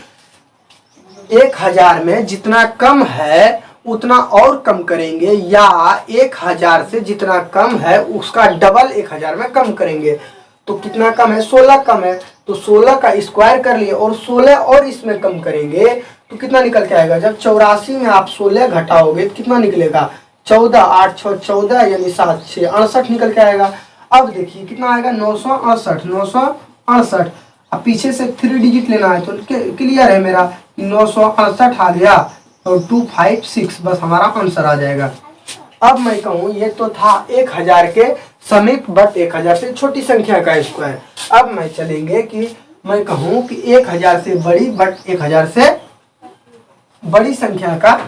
1000 में जितना कम है उतना और कम करेंगे, या 1000 से जितना कम है उसका डबल 1000 में कम करेंगे। तो कितना कम है 16 कम है, तो 16 का स्क्वायर कर लिए और 16 और इसमें कम करेंगे तो कितना निकल के आएगा। जब 84 में आप 16 घटाओगे तो कितना निकलेगा 14, 8 6 14 यानी 7 6 68 निकल के आएगा। अब देखिए कितना आएगा 968, 968। अब पीछे से 3 डिजिट लेना है तो क्लियर है मेरा, 968 आ गया और 256, बस हमारा आंसर आ जाएगा। अब मैं कहूँ ये तो था 1000 के समीप बट 1000 से छोटी संख्या का स्क्वायर। अब मैं चलेंगे कि मैं कहूँ कि 1000 से बड़ी बट 1000 से बड़ी संख्या का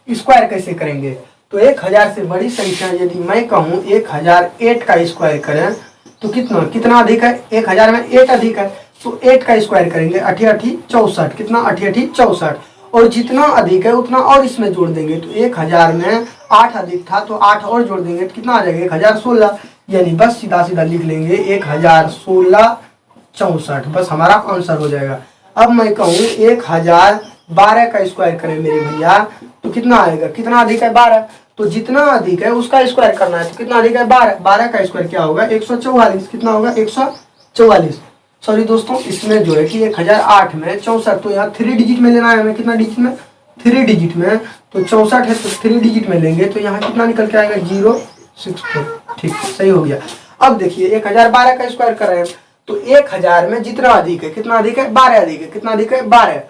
स्क्वायर कैसे करेंगे। तो 1000 से बड़ी संख्या यदि मैं कहूँ 1008 का स्क्वायर करें तो कितना अधिक है, 1000 में 8 अधिक है, तो 8 का स्क्वायर करेंगे 8 8 64, कितना 8 8 64, और जितना अधिक है उतना और इसमें जोड़ देंगे। तो 1000 में 8 अधिक था तो 8 और जोड़ देंगे तो कितना आ जाएगा 1016, यानी बस सीधा सीधा लिख लेंगे 1016 64, बस हमारा आंसर हो जाएगा। अब मैं कहूँ 1012 का स्क्वायर करें मेरे भैया तो कितना आएगा, कितना अधिक है 12, तो जितना अधिक है उसका स्क्वायर करना है, तो कितना अधिक है 12, 12 का स्क्वायर क्या होगा 144, कितना होगा 144। सॉरी दोस्तों, इसमें जो है कि 1008 में 64, तो यहाँ 3 डिजिट में लेना है हमें, कितना डिजिट में 3 डिजिट में, तो 64 है तो 3 डिजिट में लेंगे तो यहाँ कितना निकल के आएगा 064, ठीक सही हो गया। अब देखिए 1012 का स्क्वायर कर रहे हैं तो 1000 में जितना अधिक है, कितना अधिक है 12 अधिक है, कितना अधिक है 12।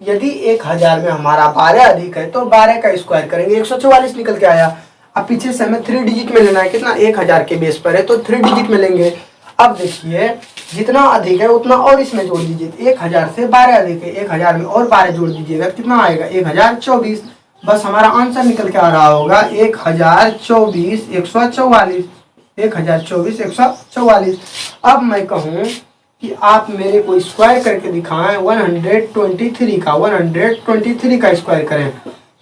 यदि 1000 में हमारा 12 अधिक है तो 12 का स्क्वायर करेंगे 144 निकल के आया। अब पीछे से हमें 3 डिजिट में लेना है, कितना 1000 के बेस पर है तो 3 डिजिट में लेंगे। अब देखिए जितना अधिक है उतना और इसमें जोड़ दीजिए, 1000 से 12 अधिक है, 1000 में और 12 जोड़ दीजिएगा कितना आएगा 1024, बस हमारा आंसर निकल के आ रहा होगा 1024 144, 1024 144। अब मैं कहूँ कि आप मेरे को स्क्वायर करके दिखाएं 123 का, 123 का स्क्वायर करें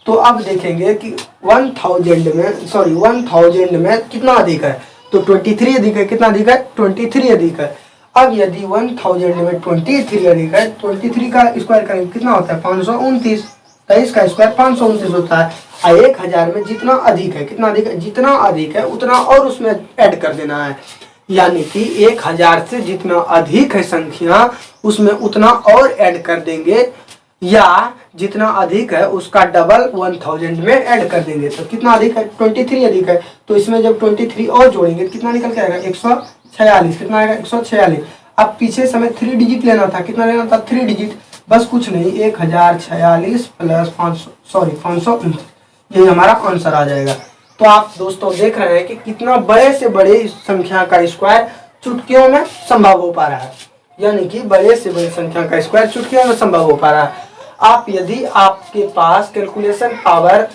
तो अब देखेंगे कि 1000 में कितना अधिक है, तो 23 अधिक है, कितना अधिक है 23 अधिक है। अब यदि 1000 में 23 अधिक है, 23 का स्क्वायर करेंगे कितना होता है 529, 23 का स्क्वायर 529 होता है। 1000 में जितना अधिक है, कितना अधिक है, जितना अधिक है उतना और उसमें ऐड कर देना है, यानी कि 1000 से जितना अधिक है संख्या उसमें उतना और ऐड कर देंगे, या जितना अधिक है उसका डबल 1000 में ऐड कर देंगे। तो कितना अधिक है 23 अधिक है, तो इसमें जब 23 और जोड़ेंगे तो कितना निकल के आएगा 146, कितना आएगा 146। अब पीछे से हमें 3 डिजिट लेना था, कितना लेना था 3 डिजिट, बस कुछ नहीं 1046 प्लस 529, यही हमारा आंसर आ जाएगा। तो आप दोस्तों देख रहे हैं कि कितना बड़े से बड़े संख्या का स्क्वायर चुटकियों में संभव हो पा रहा है, यानी कि बड़े से बड़ी संख्या का स्क्वायर चुटकियों में संभव हो पा रहा है। आप यदि आपके पास कैलकुलेशन पावर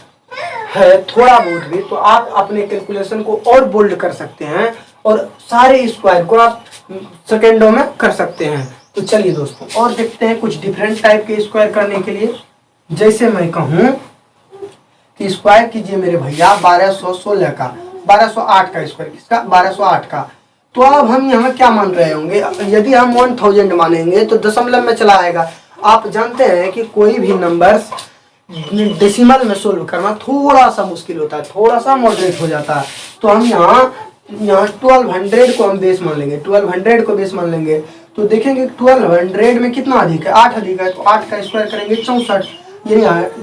है थोड़ा बहुत भी, तो आप अपने कैलकुलेशन को और बोल्ड कर सकते हैं और सारे स्क्वायर को आप सेकेंडों में कर सकते हैं। तो चलिए दोस्तों और देखते हैं कुछ डिफरेंट टाइप के स्क्वायर करने के लिए। जैसे मैं कहूँ कि स्क्वायर कीजिए मेरे भैया 1216 का, 1208 का स्क्वायर, किसका 1208 का। तो अब हम यहाँ क्या मान रहे होंगे, यदि हम 1000 मानेंगे तो दशमलव में चला आएगा। आप जानते हैं कि कोई भी नंबर डेसिमल में सोल्व करना थोड़ा सा मुश्किल होता है, थोड़ा सा मॉडरेट हो जाता है। तो हम यहाँ 1200 को हम बेस मान लेंगे, 1200 को बेस मान लेंगे तो देखेंगे 1200 में कितना अधिक है 8 अधिक है, तो 8 का स्क्वायर करेंगे 64। ये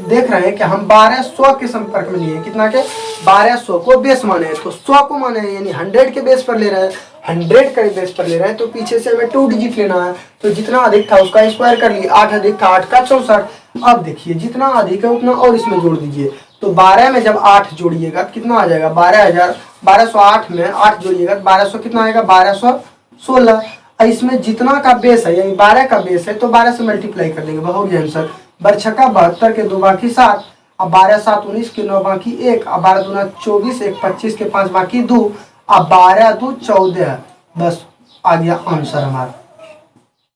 देख रहे हैं कि हम 1200 के संपर्क में लिए, कितना के 1200 को बेस माने हैं, तो 100 को माने हैं यानी 100 के बेस पर ले रहे हैं, 100 के बेस पर ले रहे हैं, तो पीछे से हमें 2 डिजिट लेना है। तो जितना अधिक था उसका स्क्वायर कर लिए, 8 अधिक था 8 का 64। अब देखिए जितना अधिक है उतना और इसमें जोड़ दीजिए, तो 12 में जब 8 जोड़िएगा कितना आ जाएगा 1208 में 8 जोड़िएगा 1200 कितना आएगा 1216। इसमें जितना का बेस है यानी 12 का बेस है तो 12 से मल्टीप्लाई कर देंगे, बहुत आंसर 12 72 के 2 बाकी 7। अब 12 7 19 के 9 बाकी 1, अब 12 दूना 24, 1 25 के 5 बाकी 2, अब 12 2 14। बस आ गया आंसर हमारा।